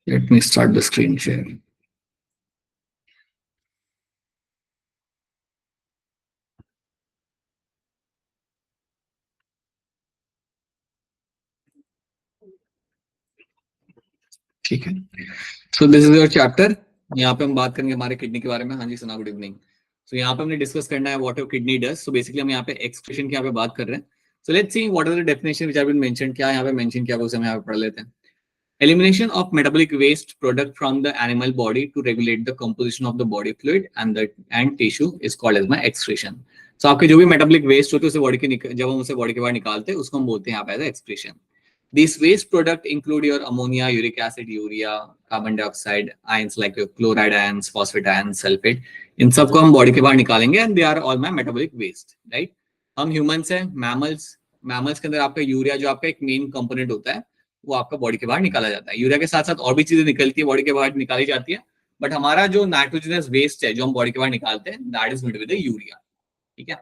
Let me start the screen share. ठीक है. So this is your chapter. यहाँ पे हम बात करेंगे हमारे किडनी के बारे में. हाँ जी सुना, गुड इवनिंग. सो यहाँ पे हमने डिस्कस करना है what your kidney does. So basically हम यहाँ पे एक्सक्रीशन की यहाँ पे बात कर रहे हैं. So let's see what are the definition which have been mentioned. क्या यहाँ पे मेंशन किया हुआ उसे हम यहाँ पे पढ़ लेते हैं. Elimination of metabolic waste product from the animal body to regulate the composition of the body fluid and tissue is called as my excretion. So आपके जो भी metabolic waste होते हैं उसे बॉडी के जब हम उसे बॉडी के बाहर निकालते हैं उसको हम बोलते हैं यहाँ पे excretion. These waste product include your ammonia, uric acid, urea, carbon dioxide, ions like your chloride ions, phosphate ions, sulfate. इन सबको हम बॉडी के बाहर निकालेंगे and they are all my metabolic waste, right? हम ह्यूमंस हैं, मैमल्स के अंदर आपका यूरिया जो आपका एक मेन कंपोनेंट होता है वो आपका बॉडी के बाहर निकाला जाता है. यूरिया के साथ साथ और भी चीजें निकलती है बॉडी के बाहर निकाली जाती है, बट हमारा जो नाइट्रोजनस वेस्ट है जो हम बॉडी के बाहर निकालते हैं that is with the urea. ठीक है.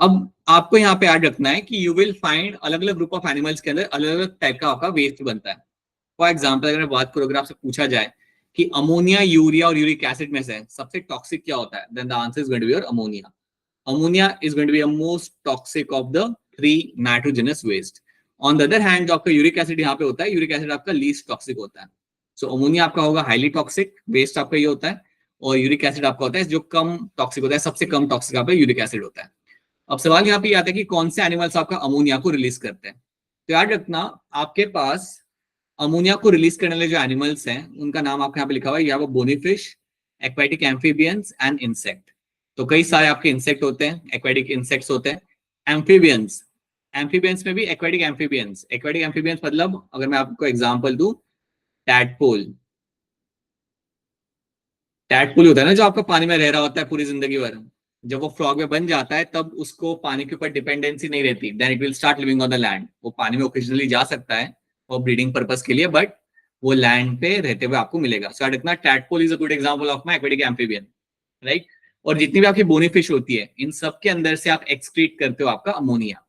अब आपको यहाँ पे याद रखना है कि यू विल फाइंड अलग अलग ग्रुप ऑफ एनिमल्स के अंदर अलग अलग टाइप का आपका वेस्ट बनता है. फॉर एग्जाम्पल अगर बात करो, अगर आपसे पूछा जाए कि अमोनिया, यूरिया और यूरिक एसिड में से सबसे टॉक्सिक क्या होता है, then the answer is going to be your ammonia. Ammonia is going to be the most toxic of the 3 nitrogenous waste. On the other hand जो आपका यूरिक एसिड यहाँ पे होता है, यूरिक एसिड आपका लीस्ट टॉक्सिक होता है. सो ammonia आपका होगा हाईली टॉक्सिक वेस्ट आपका ये होता है, और यूरिक एसिड आपका होता है जो कम टॉक्सिक होता है. सबसे कम टॉक्सिक आपका यूरिक एसिड होता है. अब सवाल यहाँ पे आता है कि कौन से एनिमल्स आपका अमोनिया को रिलीज करते हैं. तो याद रखना आपके पास अमोनिया को रिलीज करने वाले जो एनिमल्स हैं उनका नाम आपके यहाँ पे लिखा हुआ है. या वो bony fish, aquatic amphibians and insect. तो कई सारे आपके इंसेक्ट होते हैं, एक्वाटिक इंसेक्ट्स होते हैं. एम्फीबियंस, एम्फीबियंस में भी एक्वाटिक एम्फीबियंस. एक्वाटिक एम्फीबियंस मतलब अगर मैं आपको एग्जांपल दूं, टैडपोल. टैडपोल होता है ना जो आपका पानी में रह रहा होता है पूरी जिंदगी भर. जब वो फ्रॉग में बन जाता है तब उसको पानी के ऊपर डिपेंडेंसी नहीं रहती. Then it will start living on the land. वो पानी में ओकेजनली जा सकता है वो ब्रीडिंग पर्पस के लिए, बट वो लैंड पे रहते हुए आपको मिलेगा. सो याद रखना tadpole is a good example of my aquatic amphibian, right. और जितनी भी आपकी बोनीफिश होती है इन सब के अंदर से आप एक्सक्रीट करते हो आपका अमोनिया.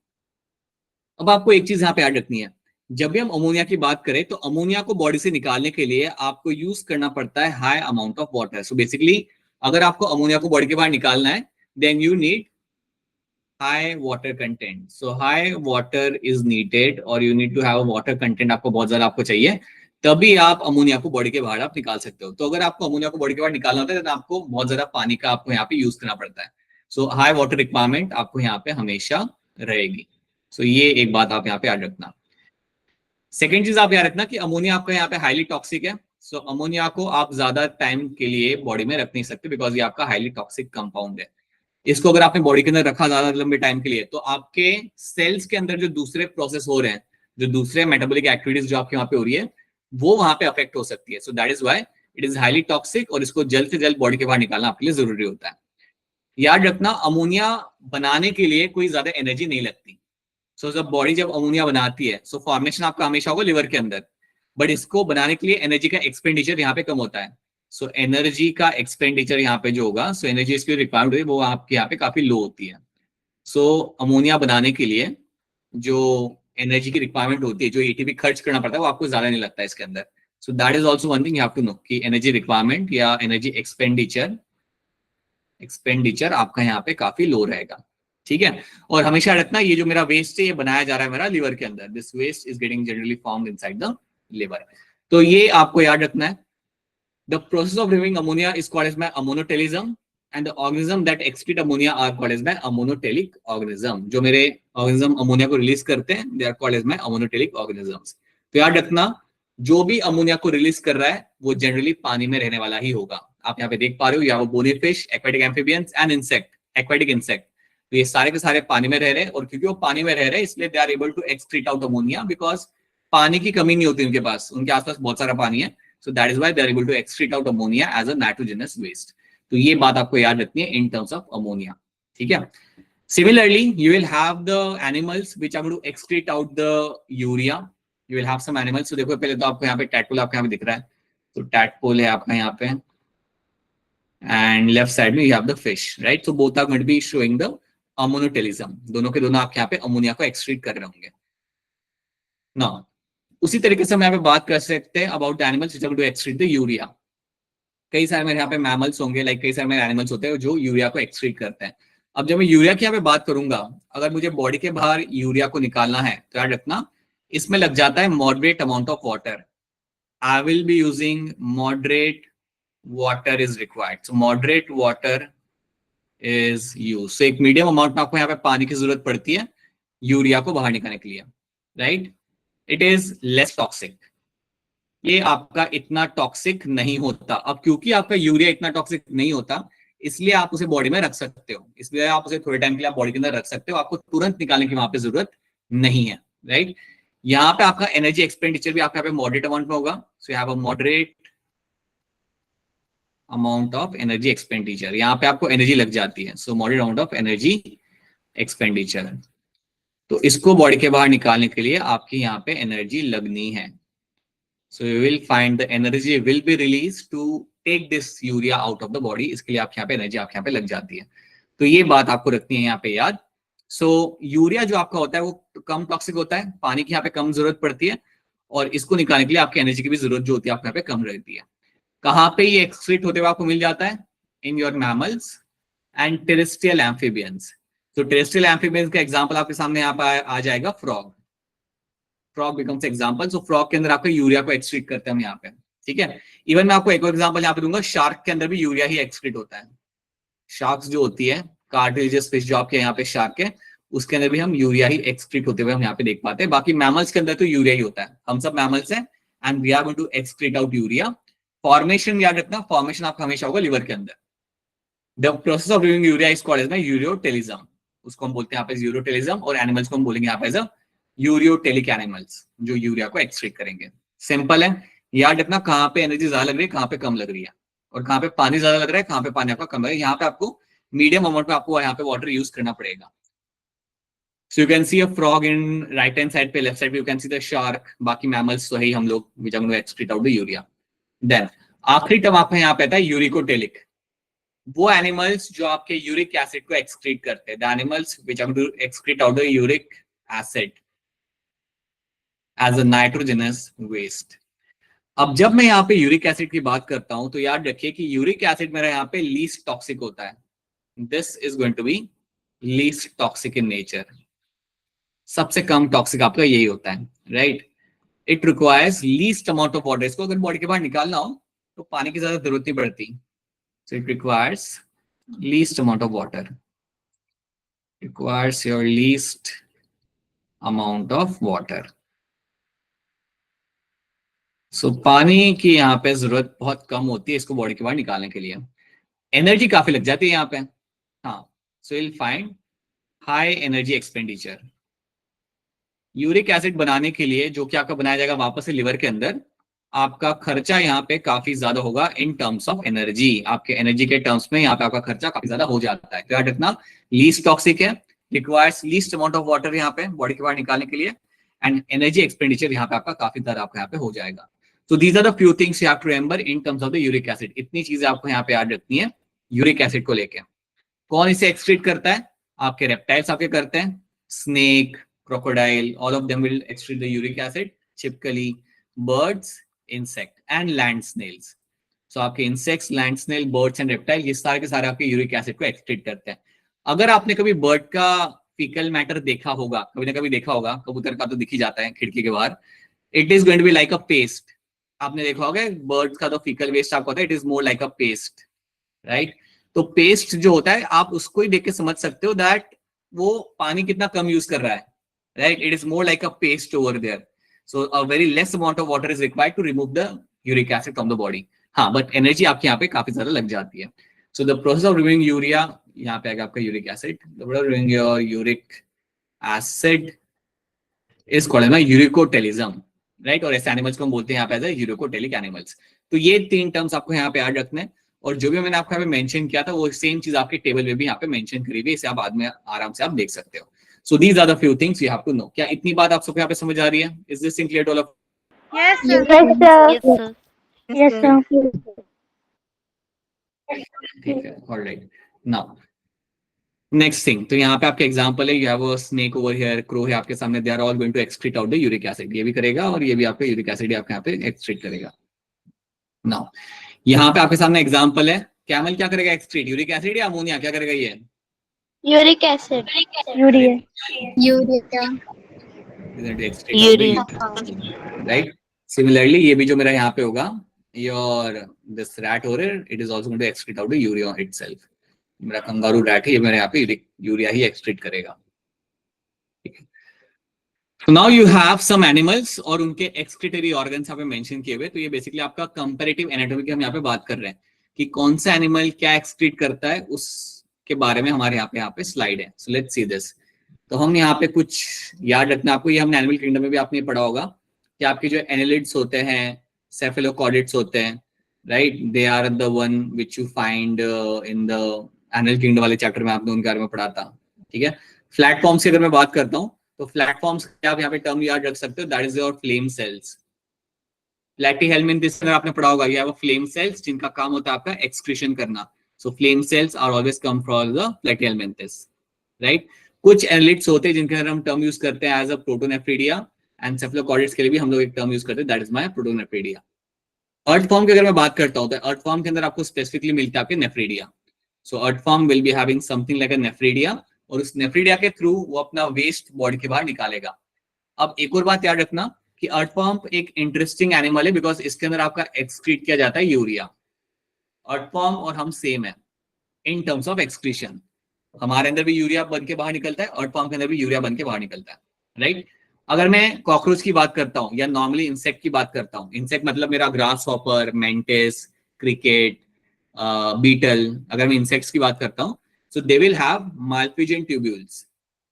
अब आपको एक चीज यहाँ पे याद रखनी है, जब भी हम अमोनिया की बात करें तो अमोनिया को बॉडी से निकालने के लिए आपको यूज करना पड़ता है high amount of water. So basically अगर आपको अमोनिया को बॉडी के बाहर निकालना है then you need high water content. So high water is needed और you need to have water content. आपको बहुत ज्यादा आपको चाहिए, तभी आप अमोनिया को बॉडी के बाहर आप निकाल सकते हो. तो अगर आपको अमोनिया को बॉडी के बाहर निकालना होता है तो आपको बहुत ज्यादा पानी का आपको यहाँ पे यूज करना पड़ता है. सो हाई वाटर रिक्वायरमेंट आपको यहाँ पे हमेशा रहेगी. सो ये एक बात आप यहाँ पे याद रखना. सेकेंड चीज आप याद रखना कि अमोनिया आपका यहाँ पे हाईली टॉक्सिक है. सो अमोनिया को आप ज्यादा टाइम के लिए बॉडी में रख नहीं सकते बिकॉज ये आपका हाईली टॉक्सिक कंपाउंड है. इसको अगर आपने बॉडी के अंदर रखा ज्यादा लंबे टाइम के लिए तो आपके सेल्स के अंदर जो दूसरे प्रोसेस हो रहे हैं, जो दूसरे मेटाबॉलिक एक्टिविटीज जो आपके वहां पे हो रही है वो वहां पे अफेक्ट हो सकती है. So that is why it is highly toxic और इसको जल्द से जल्द बॉडी के बाहर निकालना आपके लिए जरूरी होता है. याद रखना अमोनिया बनाने के लिए कोई ज्यादा एनर्जी नहीं लगती. सो जब बॉडी जब अमोनिया बनाती है सो फॉर्मेशन आपका हमेशा होगा लिवर के अंदर, बट इसको बनाने के लिए एनर्जी का एक्सपेंडिचर यहाँ पे कम होता है. सो एनर्जी का एक्सपेंडिचर यहाँ पे जो होगा, सो एनर्जी इसकी रिक्वायर्ड है वो आपके यहाँ पे काफी लो होती है. सो अमोनिया बनाने के लिए जो एनर्जी की रिक्वायरमेंट होती है, जो एटीपी खर्च करना पड़ता है वो आपको ज्यादा नहीं लगता है इसके अंदर. So that is also one thing you have to know कि एनर्जी रिक्वायरमेंट या एनर्जी एक्सपेंडिचर आपका यहाँ पे काफी लो रहेगा. ठीक है. और हमेशा रखना ये जो मेरा वेस्ट है ये बनाया जा रहा है मेरा लिवर के अंदर. This waste is getting generally formed inside the liver. तो ये आपको याद रखना है. The process of removing ammonia is called as by ammonotelism and the organism that excrete ammonia are called as by ammonotelic organism. जो मेरे organism ammonia को release करते हैं they are called as by ammonotelic organisms. तो याद रखना जो भी अमोनिया को रिलीज कर रहा है वो जनरली पानी में रहने वाला ही होगा. आप यहाँ पे देख पा रहे हो, या वो bony fish, aquatic amphibians and insect, aquatic insect. तो ये सारे के सारे पानी में रह रहे हैं और क्योंकि वो पानी में रह रहे हैं इसलिए they are able to excrete out ammonia because पानी की कमी नहीं होती उनके पास, उनके आसपास बहुत सारा पानी है. So that is why they are able to excrete out ammonia as a nitrogenous waste. तो ये बात आपको याद रखनी है इन टर्म्स ऑफ अमोनिया. ठीक है. Similarly, you will have the animals which are going to excrete out the urea. You will have some animals. So देखो पहले तो आपको यहाँ पे टैडपोल आपको यहाँ पे दिख रहा है. तो टैडपोल है आपका यहाँ पे. And left side में you have the fish, right? So both are going to be showing the ammonotelism. दोनों के दोनों आपके यहाँ पे अमोनिया को एक्सक्रीट कर रहे होंगे. Now, उसी तरीके से हम यहाँ पे बात कर सकते हैं about animals which are going to excrete the urea. कई सारे मेरे यहाँ पे मैमल्स होंगे, लाइक कई सारे मेरे एनिमल्स होते हैं जो यूरिया को एक्सक्रीट करते हैं। अब जब मैं यूरिया की यहाँ पे बात करूंगा, अगर मुझे बॉडी के बाहर यूरिया को निकालना है तो याद रखना इसमें लग जाता है moderate amount of water. I will be using moderate water is required, so moderate water is use. So एक मीडियम अमाउंट में आपको यहाँ पे पानी की जरूरत पड़ती है यूरिया को बाहर निकालने के लिए, right. It is less toxic, ये आपका इतना टॉक्सिक नहीं होता। अब क्योंकि आपका यूरिया इतना टॉक्सिक नहीं होता, इसलिए आप उसे बॉडी में रख सकते हो, इसलिए आप उसे थोड़े टाइम के लिए आप बॉडी के अंदर रख सकते हो, आपको तुरंत निकालने की वहां पे जरूरत नहीं है, राइट। यहाँ पे आपका एनर्जी एक्सपेंडिचर भी आपका यहाँ पे मॉडरेट अमाउंट में होगा, so you have a moderate amount of energy expenditure, यहाँ पे आपको एनर्जी लग जाती है, so moderate amount of energy expenditure. तो इसको बॉडी के बाहर निकालने के लिए आपकी यहाँ पे एनर्जी लगनी है। So you will find the energy will be released to take this urea out of the body, इसके लिए आप यहाँ पे एनर्जी आपके यहाँ पे लग जाती है। तो ये बात आपको रखनी है यहाँ पे याद। सो यूरिया जो आपका होता है वो कम टॉक्सिक होता है, पानी की यहाँ पे कम जरूरत पड़ती है, और इसको निकालने के लिए आपकी एनर्जी की भी जरूरत जो होती है आपके यहाँ पे कम रहती है। कहाँ पे ये एक्सक्रीट होते हुए आपको मिल जाता है? In your mammals and terrestrial amphibians. तो टेरेस्ट्रियल एम्फीबियंस का एग्जाम्पल आपके सामने यहाँ पे आ जाएगा frog. Frog becomes example. So frog के अंदर आपको यूरिया को एक्सक्रीट करते हैं हम यहाँ पे, ठीक है। इवन मैं आपको एक और एग्जांपल यहाँ पे दूंगा, शार्क के अंदर भी यूरिया ही एक्सक्रीट होता है। शार्क्स जो होती है, कार्टिलेजियस फिश जो आपके यहाँ पे शार्क है, उसके अंदर भी हम यूरिया ही एक्सक्रीट होते हुए हम यहाँ पे देख पाते हैं। बाकी मैमल्स के अंदर तो यूरिया ही होता है, हम सब मैमल्स हैं and we are going to excrete out urea. Formation याद रखना, फॉर्मेशन आपका हमेशा होगा लिवर के अंदर। The process of removing urea is called as ureotelism, उसको हम बोलते हैं यहाँ पे यूरियोटेलिज्म, और एनिमल्स को हम बोलेंगे यहाँ पे एज अ यूरियोटेलिक एनिमल्स जो यूरिया को एक्सट्रैक्ट करेंगे। सिंपल है, याद रखना कहाँ पे एनर्जी ज्यादा लग रही है, कहाँ पे कम लग रही है, और कहाँ पे पानी ज्यादा लग रहा है, कहाँ पे पानी आपका कम लग रहा है। यहाँ पे आपको मीडियम अमाउंट में आपको यहाँ पे वाटर यूज करना पड़ेगा। So you can see a frog in right hand side पे, लेफ्ट साइड पे you can see the shark. बाकी मैमल्स तो है ही हम लोग which are going to excrete out the urea. Then आखिरी टर्म आपका यहाँ पे आता है यूरिकोटेलिक। वो एनिमल्स जो आपके यूरिक एसिड को एक्सक्रीट करते हैं, the animals which are going to excrete out the uric acid as a nitrogenous waste. अब जब मैं यहाँ पे यूरिक एसिड की बात करता हूं तो याद रखिए कि यूरिक एसिड मेरा यहाँ पे लीस्ट टॉक्सिक होता है। This is going to be least toxic in nature, सबसे कम टॉक्सिक आपका यही होता है, right. It requires least amount of water. इसको अगर बॉडी के बाहर निकालना हो तो पानी की ज्यादा जरूरत नहीं पड़ती, so it requires least amount of water, requires your least amount of water. So पानी की यहाँ पे जरूरत बहुत कम होती है इसको बॉडी के बाहर निकालने के लिए, एनर्जी काफी लग जाती है यहाँ पे। हाँ, सो will find high energy expenditure. Uric acid बनाने के लिए जो कि आपका बनाया जाएगा वापस से लिवर के अंदर, आपका खर्चा यहाँ पे काफी ज्यादा होगा इन टर्म्स ऑफ एनर्जी। आपके एनर्जी के टर्म्स में यहाँ पे आपका खर्चा काफी ज्यादा हो जाता है। तो याद रखना लीस्ट टॉक्सिक है, requires least amount of water यहाँ पे बॉडी के बाहर निकालने के लिए, एंड एनर्जी एक्सपेंडिचर यहाँ पे आपका काफी ज्यादा आपका यहाँ पे हो जाएगा। So these are the few things you have to remember in terms of the uric acid. इतनी चीजें आपको यहाँ पे याद रखनी है यूरिक एसिड को लेके। कौन इसे एक्सक्रीट करता है? आपके रेप्टाइल्स आपके करते हैं, snake, crocodile, all of them will excrete the uric acid. Typically birds, insect and land snails. So आपके insects, land snail, birds and reptile ये सारे के सारे आपके यूरिक एसिड को एक्सक्रीट करते हैं। अगर आपने कभी बर्ड का फीकल मैटर देखा होगा, कभी ना कभी देखा होगा, कबूतर का तो दिख ही जाता है खिड़की के बाहर, it is going to be like a paste. आपने देखा होगा बर्ड्स का तो फीकल वेस्ट आपको होता है, it is more like a paste, right. तो पेस्ट जो होता है आप उसको ही देख के समझ सकते हो दैट वो पानी कितना कम यूज कर रहा है, right. It is more like a paste over there, so a very less amount of water is required to remove the uric acid from the body. हाँ, बट एनर्जी आपके यहाँ पे काफी ज्यादा लग जाती है। So the process of removing urea, यहाँ पे आएगा आपका uric acid, the process of removing your uric acid is called as uricotelism, right. और ऐसे एनिमल्स को हम बोलते हैं यहाँ पे एज यूरिकोटेलिक एनिमल्स। तो ये तीन टर्म्स आपको यहाँ पे याद रखने, और जो भी मैंने आपको यहाँ पे मेंशन किया था वो सेम चीज आपके टेबल में भी यहाँ पे मेंशन करी हुई है, इसे आप बाद में आराम से आप देख सकते हो। So these are the few things you have to know. क्या इतनी बात आप सबको यहाँ पे समझ आ रही है? Is this clear to all of? Yes, sir. Yes, sir. Yes, sir. ठीक है, ऑलराइट। नाउ नेक्स्ट थिंग, तो यहाँ पे आपके एग्जांपल है, you have a snake over here, crow है आपके सामने, they are all going to excrete out the uric acid, ये भी करेगा और ये भी आपका यूरिक एसिड आपके यहाँ पे एक्सक्रीट करेगा। नाउ यहाँ पे आपके सामने एग्जांपल है, कैमल क्या करेगा एक्सक्रीट, यूरिक एसिड या अमोनिया, क्या करेगा ये? Uric acid. Urea. Urea. Excrete out the uric, right. Similarly ये भी जो मेरा यहाँ पे होगा, your this rat over it is also going to excrete out the urea itself, मेरा कंगारू रैट है, ये मेरे यहाँ पे यूरिया ही एक्सक्रीट करेगा। So now you have some animals और उनके एक्सक्रीटरी ऑर्गन्स यहाँ पे मेंशन किए हुए, तो ये बेसिकली आपका कंपैरेटिव एनाटॉमी की हम यहाँ पे बात कर रहे हैं कि कौन सा एनिमल क्या एक्सक्रीट करता है, उसके बारे में हमारे यहाँ पे स्लाइड है। सो लेट्स सी दिस। तो हम यहाँ पे कुछ याद रखना आपको, ये हमने एनिमल किंगडम में भी आपने पढ़ा होगा कि आपके जो एनालिड्स होते हैं, सेफेलोकॉर्डिड्स होते हैं, right, they are the one which you find in the animal kingdom वाले चैप्टर में आपने उनके बारे में पढ़ा था, ठीक है। प्लेटफॉर्म्स की अगर मैं बात करता हूँ तो प्लेटफॉर्म्स आप यहाँ पे टर्म याद रख सकते हो, that is your flame cells. Platyhelminthes आपने पढ़ा होगा, ये फ्लेम सेल्स जिनका काम होता है आपका एक्सक्रीशन करना। So flame cells are always come from the platyhelminthes, right. कुछ एनालिट्स होते हैं जिनके हम टर्म यूज करते हैं as a protonephridia, and cephalochordates के लिए भी हम लोग एक टर्म यूज करते हैं, that is my protonephridia. Earth form की अगर मैं बात करता हूं तो अर्थ फॉर्म के अंदर आपको स्पेसिफिकली मिलता है आपके nephridia. So earth form will be having something like a nephridia, और उस नेफ्रिडिया के थ्रू वो अपना वेस्ट बॉडी के बाहर निकालेगा। अब एक और बात याद रखना कि अर्थवॉर्म एक इंटरेस्टिंग एनिमल है बिकॉज इसके अंदर आपका एक्सक्रीट किया जाता है यूरिया। अर्थवॉर्म और हम सेम है इन टर्म्स ऑफ एक्सक्रीशन, हमारे अंदर भी यूरिया बन के बाहर निकलता है, अर्थवॉर्म के अंदर भी यूरिया बन के बाहर निकलता है, राइट। अगर मैं कॉकरोच की बात करता हूं या नॉर्मली इंसेक्ट की बात करता हूं, इंसेक्ट मतलब मेरा grasshopper, mantis, cricket, beetle, अगर मैं इंसेक्ट्स की बात करता हूं, so they will have Malpighian tubules,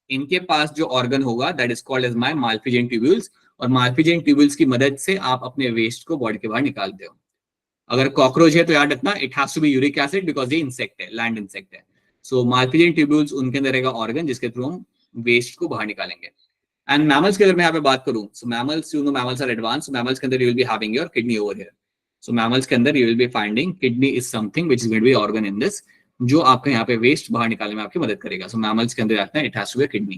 इनके पास जो ऑर्गन होगा that is called as my Malpighian tubules, और Malpighian tubules की मदद से आप अपने वेस्ट को बॉडी के बाहर निकालते हो। अगर कॉकरोच है तो याद रखना it has to be uric acid because ये इंसेक्ट है, लैंड इंसेक्ट है। सो Malpighian tubules उनके अंदर रहेगा ऑर्गन जिसके थ्रू हम वेस्ट को बाहर निकालेंगे। एंड मैमल्स की अगर मैं यहाँ पे बात करूं, so mammals, you know mammals are advance, mammals के अंदर you will be having your kidney over here. So mammals के अंदर you will be finding kidney is something which is going to be organ in this, जो आपके यहाँ पे waste बाहर निकालने में आपकी मदद करेगा। सो मैमल्स के अंदर आता है it has to be kidney,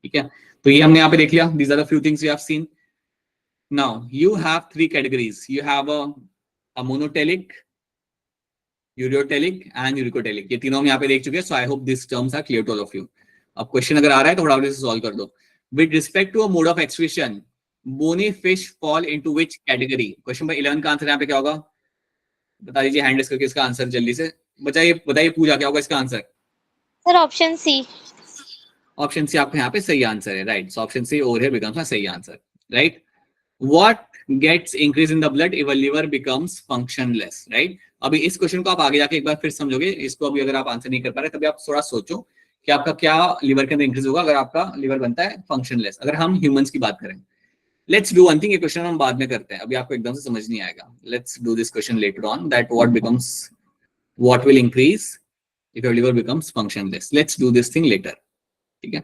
ठीक है। तो ये हमने यहाँ पे देख लिया, these are the few things we have seen. Now you have three categories, you have a ammonotelic, ureotelic and uricotelic, ये तीनों हम यहाँ पे देख चुके हैं। So I hope this terms are clear to all of you. अब question अगर आ रहा है तो फटाफट से सॉल्व कर दो। With respect to a mode of excretion, bony fish fall into which category? Question number 11 का आंसर यहाँ पे क्या होगा, बता दीजिए हैंड रेस करके इसका आंसर जल्दी से बताइए पूजा क्या होगा इसका answer? Sir option C. Option C आपका यहाँ पे सही आंसर है, right. So option C over here becomes a सही answer, right. What gets increase in the blood if a liver becomes functionless, right. अभी इस क्वेश्चन को आप आगे जाके एक बार फिर समझोगे, इसको अभी अगर आप आंसर नहीं कर पा रहे तभी आप थोड़ा सोचो कि आपका क्या लिवर के अंदर इंक्रीज होगा अगर आपका लिवर बनता है फंक्शनलेस, अगर हम ह्यूमंस की बात करें। लेट्स डू वन थिंग, ये क्वेश्चन हम बाद में करते हैं, अभी आपको एकदम से समझ नहीं आएगा। Let's do this question later on, that what will increase if your liver becomes functionless. Let's do this thing later, ठीक है।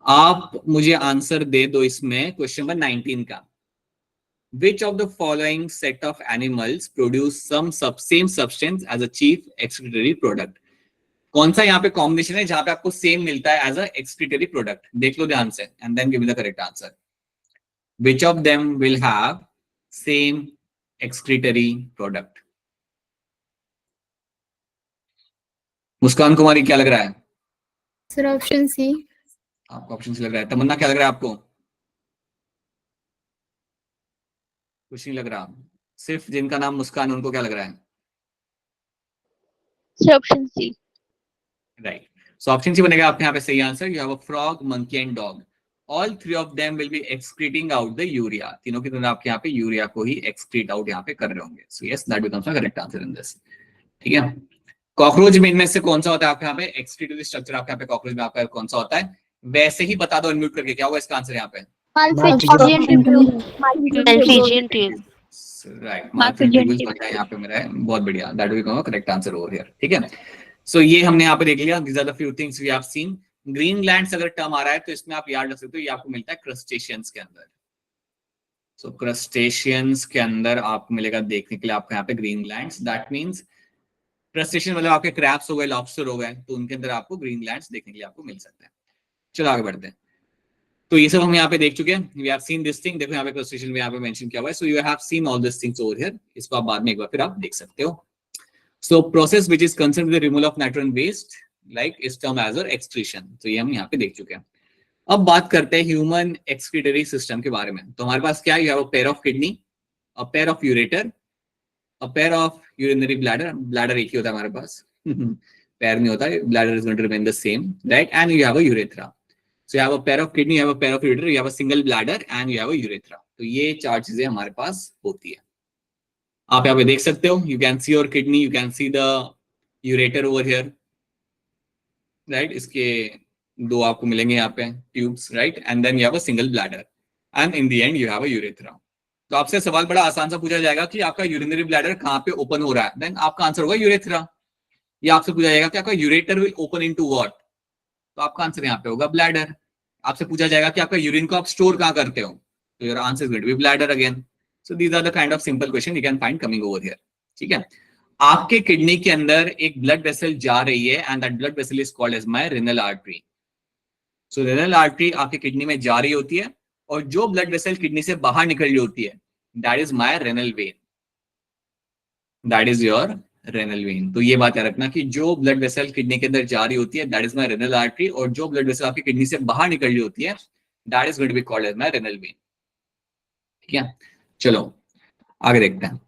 आप मुझे आंसर दे दो इसमें क्वेश्चन नंबर 19 का। Which of the following set of animals produce some same substance as a chief excretory product? कौन सा यहाँ पे कॉम्बिनेशन है जहां पे आपको सेम मिलता है एज अ एक्सक्रीटरी प्रोडक्ट? देख लो ध्यान से and then give me the correct answer. Which of them will have same excretory product? Muskan Kumari क्या लग रहा है? Sir option C. आपको ऑप्शन सी लग रहा है। तमन्ना क्या लग रहा है आपको? कुछ नहीं लग रहा, सिर्फ जिनका नाम मुस्कान उनको क्या लग रहा है? Option C. Right. So option C बनेगा आपके यहाँ पे सही answer. You have a frog, monkey and dog, all three of them will be excreting out the urea. तीनों की तरह आपके यहाँ पे यूरिया को ही एक्सक्रीट आउट यहाँ पे कर रहे होंगे। So yes, that becomes the correct answer in this, ठीक है। कॉकरोच में इनमें से कौन सा होता है आपके यहाँ पे एक्सक्रीटरी स्ट्रक्चर? आपके यहाँ पे कॉकरोच में आपका कौन सा होता है? वैसे ही बता दो अनम्यूट करके, क्या होगा इसका आंसर यहाँ पे? Malpighian tube. Right, Malpighian tube बचा है यहाँ पे मेरा है। बहुत बढ़िया, that will become correct answer over here, ठीक है। सो ये हमने यहाँ पे देख लिया, these are the few things we have seen. Green lands अगर टर्म आ रहा है तो इसमें आप याद रख सकते हो, ये आपको मिलता है क्रस्टेशियंस के अंदर। सो क्रस्टेशियंस के अंदर आपको मिलेगा देखने के लिए आपको यहाँ पे green lands, that means crustacean मतलब आपके क्रैब्स हो गए, लॉबस्टर हो गए, तो उनके अंदर आपको ग्रीन ग्लैंड्स देखने के लिए आपको मिल सकते हैं। चलो आगे बढ़ते हैं। तो ये सब हम यहाँ पे देख चुके हैं, we have seen this thing. देखो यहाँ पे क्रस्टेशियन में यहाँ पे मेंशन किया हुआ है, so you have seen all this things over here. इसको आप बाद में एक बार फिर आप देख सकते हो। So process which is concerned with the removal of nitrogen waste like is term as excretion. तो ये हम यहाँ पे देख चुके हैं। अब बात करते हैं ह्यूमन एक्सक्रीटरी सिस्टम के बारे में। तो हमारे पास क्या है, you have a pair of kidney, a pair of ureter, a pair of urinary bladder. Bladder एक ही होता है हमारे पास पैर नहीं होता है, bladder is going to remain the same, right? And you have a urethra. So you have a pair of kidney, you have a pair of ureter, you have a single bladder and you have a urethra. तो ये चार चीजें हमारे पास होती है। आप यहाँ पे देख सकते हो, you can see your kidney, you can see the ureter over here, right? इसके दो आपको मिलेंगे यहाँ पे tubes, right? And then you have a single bladder and in the end you have a urethra. तो आपसे सवाल बड़ा आसान सा पूछा जाएगा कि आपका यूरिनरी ब्लैडर कहाँ पे ओपन हो रहा है, देन आपका आंसर होगा यूरेथ्रा। या आपसे पूछा जाएगा कि आपका ureter will open into what, तो आपका आंसर यहाँ पे होगा ब्लैडर। आपसे पूछा जाएगा कि आपका यूरिन को आप स्टोर कहाँ करते हो, तो your answer is going to be bladder again. So these are the kind of simple question you can find coming over here. ठीक है, आपके किडनी के अंदर एक ब्लड वेसल जा रही है and that blood vessel is called as my renal artery. So renal artery आपके किडनी में जा रही होती है और जो ब्लड वेसल किडनी से बाहर निकल रही होती है that is my renal when, that is your renal vein. तो ये बात याद रखना कि जो ब्लड वेसल किडनी के अंदर जा रही होती है that is my renal artery, और जो ब्लड वेसल आपकी किडनी से बाहर निकल रही होती है that is going to be called as my renal vein. ठीक है, चलो आगे देखते हैं।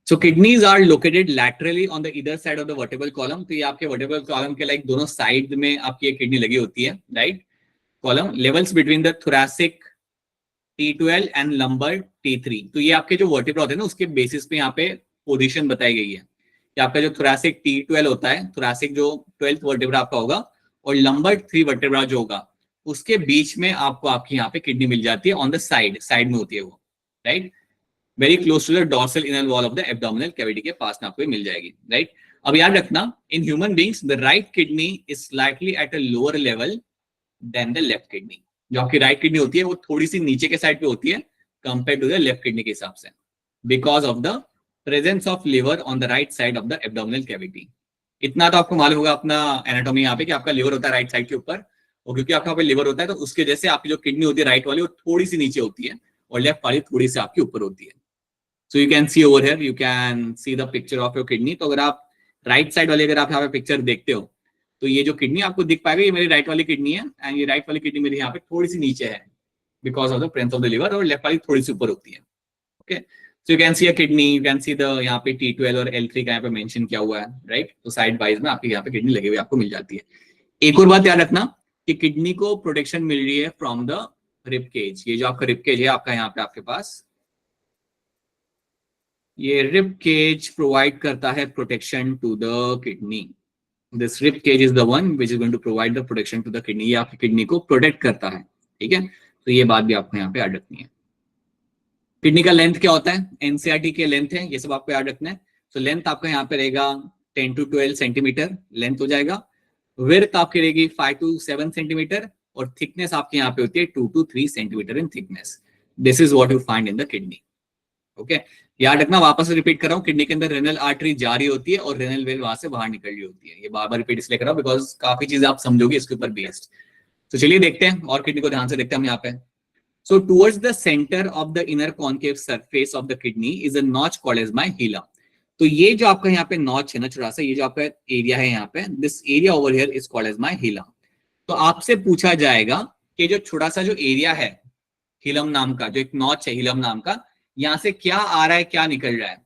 So kidneys are located laterally on the either side of the vertebral column. तो ये आपके वर्टेब्रल कॉलम के लाइक दोनों साइड में आपकी एक किडनी लगी होती है, right? Column levels between the thoracic T12 and lumbar T3। तो ये आपके जो वर्टेब्रा होते हैं ना उसके बेसिस पे यहाँ पे पोजीशन बताई गई है कि आपका जो थोरैसिक T12 होता है, थोरैसिक जो 12th वर्टेब्रा आपका होगा, और लंबर 3 वर्टेब्रा जो होगा उसके बीच में आपको आपकी यहाँ पे किडनी मिल जाती है, ऑन द साइड में होती है वो, right? Very close to the dorsal inner wall of the abdominal cavity के पास में आपको मिल जाएगी, राइट? अब याद रखना, in human beings the right kidney is slightly at a lower level than the left kidney. जो आपकी राइट किडनी होती है वो थोड़ी सी नीचे के साइड पे होती है compare to the left kidney के हिसाब से, because of the presence of liver on the right side of the abdominal cavity. इतना तो आपको मालूम होगा अपना एनाटॉमी यहाँ पे कि आपका लिवर होता है राइट साइड के ऊपर, और क्योंकि आपका लिवर होता है तो उसके जैसे आपकी जो किडनी होती है राइट वाली वो थोड़ी सी नीचे होती है और लेफ्ट वाली थोड़ी सी आपकी ऊपर होती है। So you can C over here, you can see the picture of your kidney. तो अगर आप राइट साइड वाली अगर आप यहाँ पे पिक्चर देखते हो तो ये जो किडनी आपको दिख पाएगा ये मेरी राइट वाली किडनी है, एंड ये राइट वाली किडनी मेरी यहाँ पे थोड़ी सी नीचे है because of the presence of the liver, और लेफ्ट वाली थोड़ी सी ऊपर होती है। Okay, so you can see a kidney, you can see the यहाँ पे T12 और L3 का यहाँ पे मेंशन किया हुआ है, राइट? तो साइड वाइज में आपकी यहाँ पे किडनी लगी हुई आपको मिल जाती है। एक और बात याद रखना कि किडनी को प्रोटेक्शन मिल रही है फ्रॉम द रिब केज। ये जो आपका रिब केज है आपका यहाँ पे आपके पास, ये रिब केज प्रोवाइड करता है protection to the kidney. This rib cage is the one which is going to provide the protection to the kidney. ये आपकी किडनी को प्रोटेक्ट करता है, ठीक है? तो ये बात भी आपको यहाँ पे याद रखनी है। किडनी का लेंथ क्या होता है, एनसीईआरटी के लेंथ है, ये सब आपको याद रखना है। तो लेंथ आपका यहाँ पे रहेगा 10 to 12 सेंटीमीटर लेंथ हो जाएगा। विड्थ आपकी रहेगी 5 to 7 सेंटीमीटर, और थिकनेस आपकी यहाँ पे होती है 2 to 3 centimetre in thickness. This is what you find in the kidney. Okay, याद रखना, वापस रिपीट कर रहा हूँ, किडनी के अंदर रेनल आर्टरी जा रही होती है और रेनल वेन वहां से बाहर निकल रही होती है। ये बार बार रिपीट इसलिए कर रहा हूँ बिकॉज काफी चीजें आप समझोगे इसके ऊपर बेस्ड। तो चलिए देखते हैं और किडनी को ध्यान से देखते हैं हम यहाँ पे। So towards the center of the inner concave surface of the kidney is a notch called as my hilum. तो ये जो आपका यहाँ पे नॉच है ना छोटा सा, ये जो आपका एरिया है यहाँ पे, this area over here is called as my hilum. तो आपसे पूछा जाएगा कि जो छोटा सा जो एरिया है हिलम नाम का, जो एक नॉच है हिलम नाम का, यहाँ से क्या आ रहा है क्या निकल रहा है।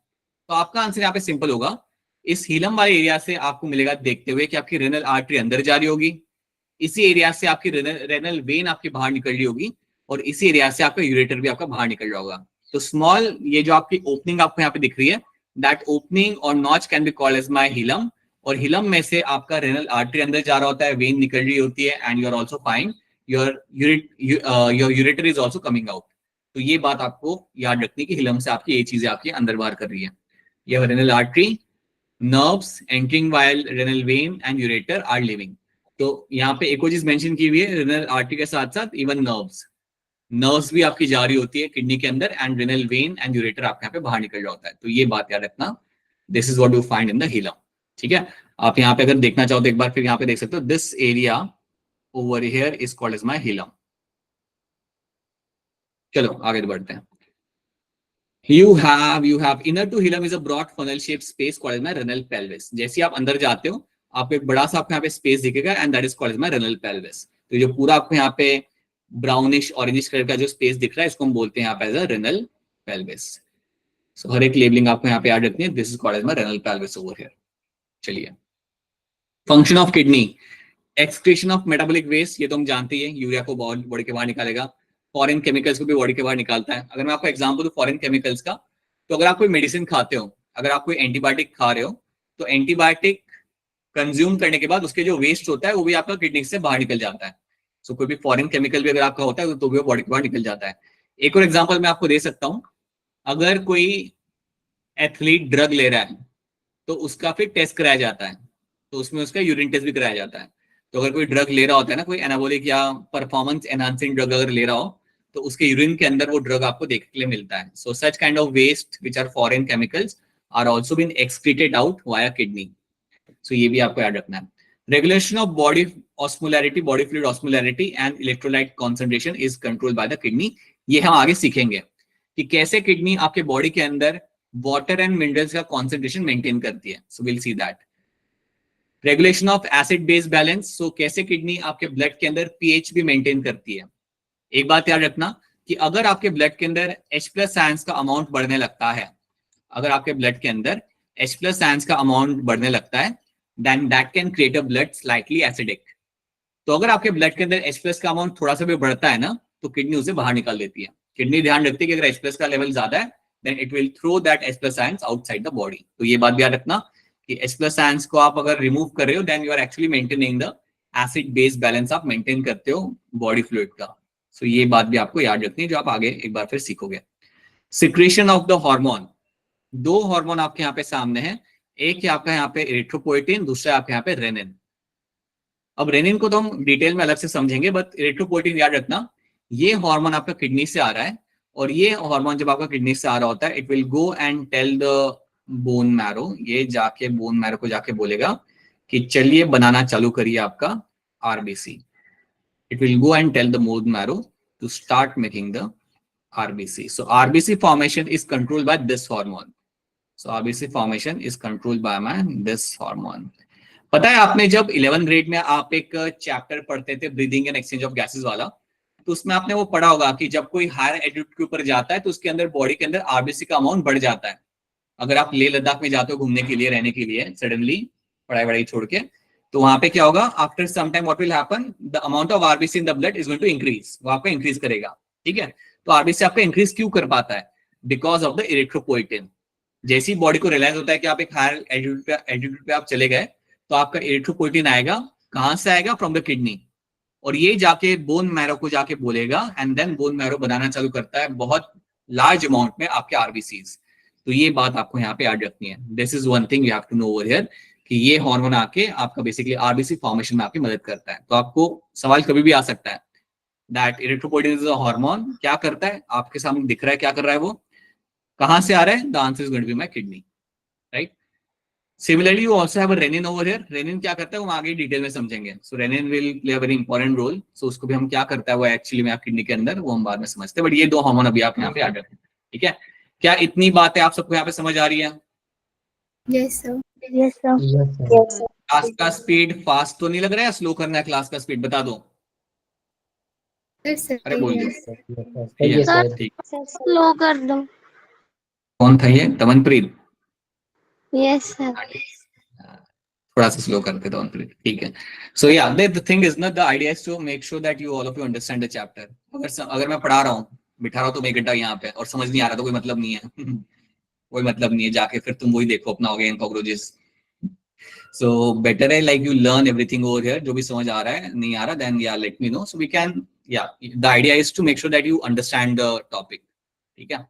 तो आपका आंसर यहाँ पे सिंपल होगा, इस हिलम वाले एरिया से आपको मिलेगा देखते हुए कि आपकी रेनल आर्टरी अंदर जा रही होगी, इसी एरिया से आपकी रेनल वेन आपकी बाहर निकल रही होगी, और इसी एरिया से आपका यूरेटर भी आपका बाहर निकल रहा होगा। तो स्मॉल ये जो आपकी ओपनिंग आपको यहाँ पे दिख रही है, that opening or notch can be called as my hilum, और हिलम में से आपका रेनल आर्टरी अंदर जा रहा होता है, वेन निकल रही होती है, and you are also find your ureter is also coming out. तो ये बात आपको याद रखनी कि हिलम से आपकी ये चीजें आपकी अंदर बाहर कर रही है। ये renal artery, nerves entering while renal vein and ureter are leaving. तो यहाँ पे एक और चीज मेंशन की हुई है, रेनल आर्टरी के साथ साथ इवन नर्व्स भी आपकी जारी होती है किडनी के अंदर, and renal vein and ureter आपके यहाँ पे बाहर निकल रहा होता है। तो ये बात याद रखना, this is what you find in the hilum. ठीक है, आप यहाँ पे अगर देखना चाहो तो एक बार फिर यहाँ पे देख सकते हो, this area over here is called as my hilum. चलो आगे बढ़ते हैं। You have inner to hilum is a broad funnel shaped space called as my renal pelvis. जैसे आप अंदर जाते हो आपको एक बड़ा सा आपको यहाँ पे स्पेस दिखेगा and that is called as my renal pelvis। तो जो पूरा आपको यहाँ पे ब्राउनिश ऑरेंजिश कलर का जो स्पेस दिख रहा है इसको हम बोलते हैं यहाँ पे as a renal pelvis। So हर एक लेबलिंग आपको यहाँ पे याद रखनी है, this is called as my renal pelvis over here. चलिए, function of kidney, excretion of metabolic waste, ये तो हम जानते ही हैं, यूरिया को बॉडी के बाहर निकालेगा, फॉरेन केमिकल्स को भी बॉडी के बाहर निकालता है। अगर मैं आपको एग्जांपल दूं फॉरेन केमिकल्स का, तो अगर आप कोई मेडिसिन खाते हो, अगर आप कोई एंटीबायोटिक खा रहे हो, तो एंटीबायोटिक कंज्यूम करने के बाद उसके जो वेस्ट होता है वो भी आपका किडनी से बाहर निकल जाता है। सो कोई भी फॉरेन केमिकल भी अगर आपका होता है तो भी वो बॉडी के बाहर निकल जाता है। एक और एग्जाम्पल मैं आपको दे सकता हूँ, अगर कोई एथलीट ड्रग ले रहा है तो उसका फिर टेस्ट कराया जाता है, तो उसमें उसका यूरिन टेस्ट भी कराया जाता है। तो अगर कोई ड्रग ले रहा होता है ना, कोई एनाबॉलिक या परफॉर्मेंस एनहांसिंग ड्रग अगर ले रहा हो, तो उसके यूरिन के अंदर वो ड्रग आपको देखने के लिए मिलता है। So such kind of waste which are foreign chemicals are also been excreted out via kidney. So ये भी आपको याद रखना है। Regulation of body osmolarity, body fluid osmolarity and electrolyte concentration is controlled by the kidney. ये हम आगे सीखेंगे कि कैसे किडनी आपके बॉडी के अंदर वाटर एंड मिनरल्स का कॉन्सेंट्रेशन मेंटेन करती है। So will see that. Regulation of acid base balance, so कैसे किडनी आपके ब्लड के अंदर पीएच भी मेंटेन करती है। एक बात याद रखना कि अगर आपके ब्लड के अंदर H+ आयंस का अमाउंट बढ़ने लगता है, अगर आपके ब्लड के अंदर H+ आयंस का अमाउंट बढ़ने लगता है, then that can create a blood slightly acidic. तो अगर आपके ब्लड के अंदर H+ का अमाउंट थोड़ा सा भी बढ़ता है ना, तो किडनी उसे बाहर निकाल देती है। किडनी ध्यान रखती है कि अगर H+ का लेवल ज्यादा है, then it will throw that H+ ions outside the body. तो ये बात भी याद रखना कि H+ आयंस को आप अगर रिमूव कर रहे हो, then you are actually maintaining the acid base balance, आप मेंटेन करते हो बॉडी फ्लूइड का। सो ये बात भी आपको याद रखनी है जो आप आगे एक बार फिर सीखोगे। सिक्रेशन ऑफ द हार्मोन, दो हार्मोन आपके यहाँ पे सामने हैं, एक है आपका यहाँ पे इरिथ्रोपोइटिन, दूसरा आपके यहाँ पे रेनिन। अब रेनिन को तो हम डिटेल में अलग से समझेंगे, बट इरिथ्रोपोइटिन याद रखना, ये हार्मोन आपका किडनी से आ रहा है, और ये हार्मोन जब आपका किडनी से आ रहा होता है, it will go and tell the bone marrow, ये जाके बोन मैरो को जाके बोलेगा कि चलिए बनाना चालू करिए आपका RBC. It will go and tell the bone marrow to start making the RBC. So RBC formation is controlled by this hormone. So RBC formation is controlled by this hormone. पता है आपने जब 11th ग्रेड में आप एक chapter पढ़ते थे breathing and exchange of gases वाला, तो उसमें आपने वो पढ़ा होगा कि जब कोई हायर एल्टीट्यूड के ऊपर जाता है तो उसके अंदर बॉडी के अंदर आरबीसी का अमाउंट बढ़ जाता है। अगर आप लेह लद्दाख में जाते हो घूमने के लिए, रहने के लिए, सडनली पढ़ाई वढ़ाई छोड़ के, तो वहां पे क्या होगा, after some time what will happen, the amount of RBC in the blood is going to increase, वो आपका इंक्रीज करेगा। ठीक है, तो आरबीसी आपका इंक्रीज क्यों कर पाता है? Because of the erythropoietin. जैसी बॉडी को रियलाइज होता है कि आप एक हायर एल्टीट्यूड पे आप चले गए, तो आपका इरिथ्रोपोइटिन आएगा, कहां से आएगा? फ्रॉम द किडनी, और ये जाके बोन मैरो को जाके बोलेगा, एंड देन बोन मैरो बनाना चालू करता है बहुत लार्ज अमाउंट में आपके आरबीसीज। तो ये बात आपको यहाँ पे याद रखनी है। This is one thing you have to know over here कि ये हार्मोन आके आपका बेसिकली आरबीसी फॉर्मेशन में आपकी मदद करता है। तो आपको सवाल कभी भी आ सकता है that erythropoietin is a hormone, क्या करता है? आपके सामने दिख रहा है क्या कर रहा है, वो कहां से आ रहा है? The answer is going to be my kidney, right. Similarly you also have a renin over here. Renin क्या करता है वो आगे डिटेल में समझेंगे। So renin will play a very important role. So उसको भी हम क्या करता है वो एक्चुअली में आप किडनी के अंदर, वो हम बाद में समझते हैं, बट ये दो हार्मोन अभी आप यहाँ पे याद रखें। ठीक है, क्या इतनी बातें आप सबको यहाँ पे समझ आ रही है? Yes, sir. Yes, sir. Class का स्पीड फास्ट तो नहीं लग रहा है, स्लो करना है क्लास का स्पीड? बता दो। Yes, sir. अरे बोल दो। Yes. सर ठीक। स्लो कर दो। कौन था ये? दमनप्रीत? Yes sir. थोड़ा सा स्लो करते दमनप्रीत, ठीक है। So yeah the thing is ना, the idea is to make sure that you all of you understand the chapter. अगर मैं पढ़ा रहा हूँ, बिठा रहा हूँ तुम 1 घंटा यहाँ पे और समझ नहीं आ रहा तो कोई मतलब नहीं है कोई मतलब नहीं है, जाके फिर तुम वही देखो अपना हो गया इन कॉकरोचेस। सो बेटर है like you learn everything over here, जो भी समझ आ रहा है नहीं आ रहा, then yeah let me know so we can, yeah the idea is to make sure that you understand the topic. ठीक है,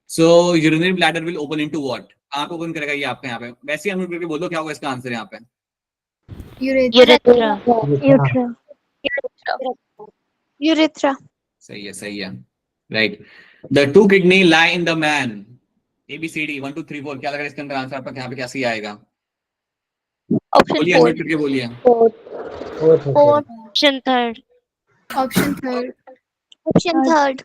so urinary bladder will open into what? आप ओपन करेगा ये आपके यहाँ पे, वैसे ही अनम्यूट करके बोलो क्या होगा इसका आंसर यहाँ पे। Urethra. यूरेथ्रा। सही है, right. The two kidney lie in the man, ABCD 1 2 3 4, क्या लग रहा है इसके अंदर आंसर आपका यहाँ पे कैसे आएगा? Option बोलिए, 4. अनम्यूट करके बोलिए। Fourth. Option 3rd. Option third. Option 3rd.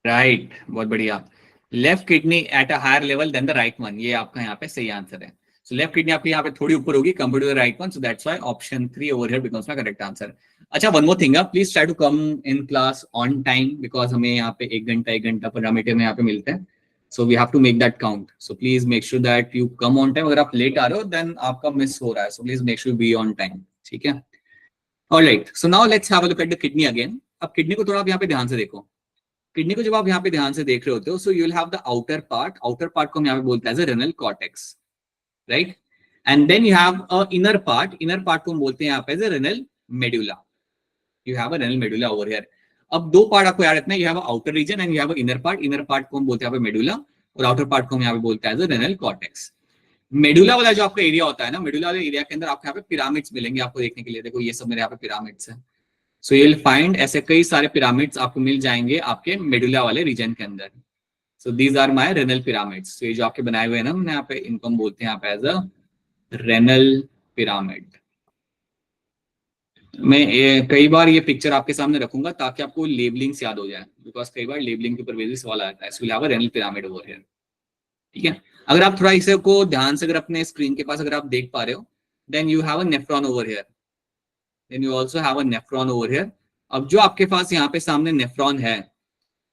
Right, बहुत बढ़िया। Left kidney at a higher level than the right one, ये आपका यहाँ पे सही आंसर है। सो लेफ्ट किडनी आपकी यहाँ पे थोड़ी ऊपर होगी compare to the right one, so that's why option 3 over here becomes my correct answer. अच्छा, one more thing, please try to come in class on time, because हमें यहाँ पे 1 घंटा पैरामीटर में यहाँ पे मिलते हैं, so we have to make that count. So please make sure that you come on time. अगर आप लेट आ रहे हो देन आपका मिस हो रहा है, सो please make sure be on time, ठीक है। Alright, so now let's have a look at the kidney again. अब किडनी को थोड़ा आप यहाँ पे ध्यान से देखो। किडनी को जब आप यहाँ पे ध्यान से देख रहे होते हो, so you will have the outer part को हम यहाँ पे बोलते हैं as a renal cortex, right. And then you have a inner part को हम बोलते हैं यहाँ पे as a renal medulla. You have a renal medulla over here. अब दो पार्ट आपको याद रखना है, you have outer region and you have inner part को हम बोलते हैं यहाँ पे मेडुला, और आउटर पार्ट को हम यहाँ पे बोलते हैं as a renal cortex. Medulla वाला जो आपका एरिया होता है ना, मेडुला वाले एरिया के अंदर आपको यहाँ पे पिरामिड्स मिलेंगे आपको देखने के लिए। देखो ये सब मेरे यहाँ पे पिरामिड्स है। सो यू विल फाइंड ऐसे कई सारे पिरामिड्स आपको मिल जाएंगे आपके मेडुला वाले रीजन के अंदर। So these are my renal pyramids. ये जो आपके बनाए हुए हैं ना हमने यहाँ पे, इनको हम बोलते हैं यहाँ पे एज अ रेनल पिरामिड। मैं कई बार ये पिक्चर आपके सामने रखूंगा ताकि आपको लेबलिंग्स याद हो जाए, बिकॉज कई बार लेबलिंग के ऊपर भी सवाल आता है। So we have a renal pyramid over here, ठीक है। अगर आप थोड़ा इसे को ध्यान से अगर अपने स्क्रीन के पास अगर आप देख पा रहे हो, then you have a nephron over here, then you also have a nephron over here. अब जो आपके पास यहाँ पे सामने नेफ्रॉन है,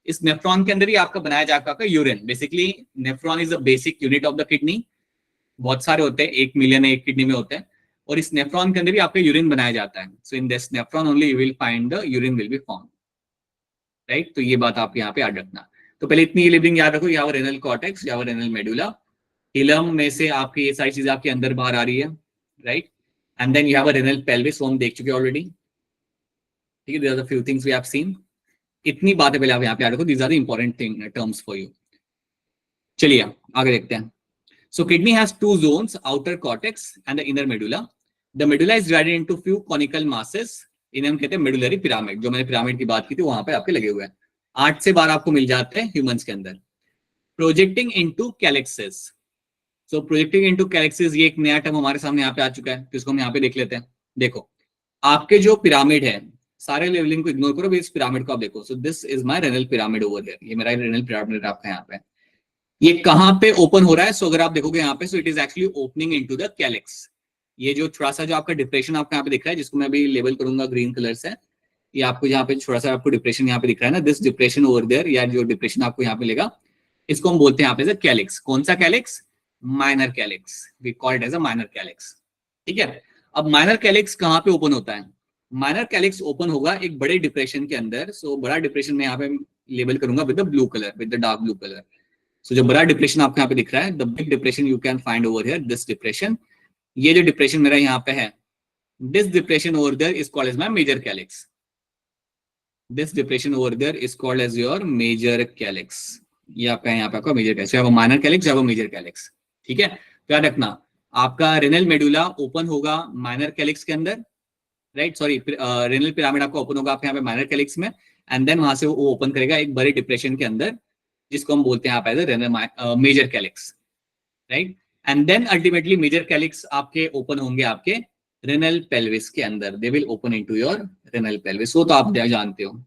इस नेफ्रॉन के अंदर ही आपका बनाया जाएगा urine. Basically nephron is the basic unit of the kidney. बहुत सारे होते हैं, 1 मिलियन एक किडनी में होते हैं, और इस नेफ्रॉन के अंदर ही आपका यूरिन बनाया जाता है। So in this nephron only you will find the urine will be form, right. तो ये बात आप यहाँ पे याद रखना। तो पहले इतनी लिविंग याद रखो, यहाँ रेनल कॉर्टेक्स, यहाँ रेनल मेडुला, इलम में से आपकी ये सारी चीजें आपके अंदर बाहर आ रही है, right. And then you have a renal pelvis, वो हम देख चुके ऑलरेडी, ठीक है। There are the few things we have seen. इतनी बातें पहले आप यहाँ पे याद रखो, these are the important thing terms for you. चलिए आगे देखते हैं। So kidney has two zones, outer cortex and the inner medulla. The medulla is divided into few conical masses. इन्हें हम कहते हैं मेडुलरी पिरामिड। जो मैंने पिरामिड की बात की थी वहां पे आपके लगे हुए हैं, 8 से 12 आपको मिल जाते हैं ह्यूमंस के अंदर। Projecting into calyces. So projecting into calyces ये एक नया टर्म हमारे सामने यहाँ पे आ चुका है, जिसको हम यहाँ पे देख लेते हैं। देखो आपके जो पिरामिड है, सारे लेवलिंग को इग्नोर करो, इस पिरामिड को आप देखो। So this is my renal pyramid over here, ये मेरा रेनल पिरामिड आपका यहाँ पे। ये कहां पे ओपन हो रहा है? सो अगर आप देखोगे यहाँ पे, so it is actually opening into the calyx. ये जो थोड़ा सा जो आपका डिप्रेशन आपको यहाँ पे दिख रहा है, जिसको मैं अभी लेबल करूंगा ग्रीन कलर से, ये आपको यहाँ पे थोड़ा सा आपको डिप्रेशन यहाँ पे दिख रहा है ना, दिस डिप्रेशन ओवर देयर, या जो डिप्रेशन आपको यहाँ पे लेगा, इसको हम बोलते हैं यहाँ पे कैलेक्स। कौन सा calyx? Minor calyx. We call it as a minor calyx, ठीक है। अब माइनर कैलेक्स कहाँ पे ओपन होता है? माइनर कैलेक्स ओपन होगा एक बड़े डिप्रेशन के अंदर। सो बड़ा डिप्रेशन में यहाँ पे लेबल करूंगा with the blue colour, with the dark blue colour. So जो बड़ा डिप्रेशन आपको यहाँ पे दिख रहा है, the big depression you can find over here, this depression. ये जो डिप्रेशन मेरा यहाँ पे है, this depression over there is called as my major calyx. This depression over there is called as your major calyx. ये आपका यहाँ पे आपका मेजर कैलेक्स, माइनर कैलेक्स या मेजर कैलेक्स, ठीक है। याद रखना आपका रेनल मेडुला ओपन होगा माइनर कैलेक्स के अंदर, राइट, सॉरी, रेनल पिरामिड आपका ओपन होगा आपके यहाँ पे माइनर कैलेक्स में, एंड देन वहां से वो ओपन करेगा एक बड़े डिप्रेशन के अंदर, जिसको हम बोलते हैं आप as renal major calyx, right. And then ultimately major calyx आपके ओपन होंगे आपके रेनल पेल्विस के अंदर, they will open into your renal pelvis, वो तो आप जानते हो।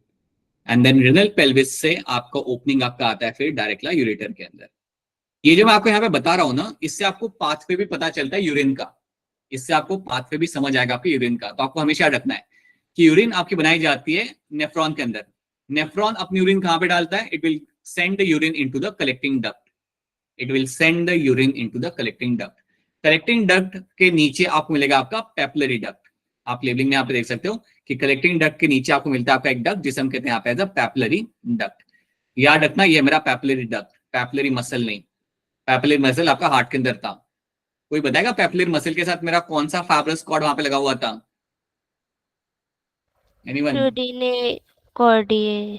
एंड देन रेनल पेल्विस से आपका ओपनिंग आपका आता है फिर डायरेक्टली यूरेटर के अंदर। ये जो मैं आपको यहाँ पे बता रहा हूँ ना, इससे आपको पाथवे भी पता चलता है यूरिन का, इससे आपको पाथवे भी समझ आएगा आपके यूरिन का। तो आपको हमेशा रखना है कि यूरिन आपकी बनाई जाती है नेफ्रॉन के अंदर। नेफ्रॉन अपनी यूरिन कहाँ पे डालता है? It will send the urine into the collecting duct. It will send the urine into the collecting duct. Collecting duct के नीचे आपको मिलेगा आपका पेपलरी डक्ट। आप लेबलिंग में यहाँ पे देख सकते हो कि कलेक्टिंग डक्ट के नीचे आपको मिलता है आपका एक डक्ट, जिसे हम कहते हैं यहाँ पे पेपलरी डक्ट। याद रखना ये मेरा पेपलरी डक्ट, पेपलरी मसल नहीं। पेपलरी मसल आपका हार्ट के अंदर था। कोई बताएगा पेपलरी मसल के साथ मेरा कौन सा फाइब्रस कॉर्ड वहां पे लगा हुआ था? एनीवन? Cordia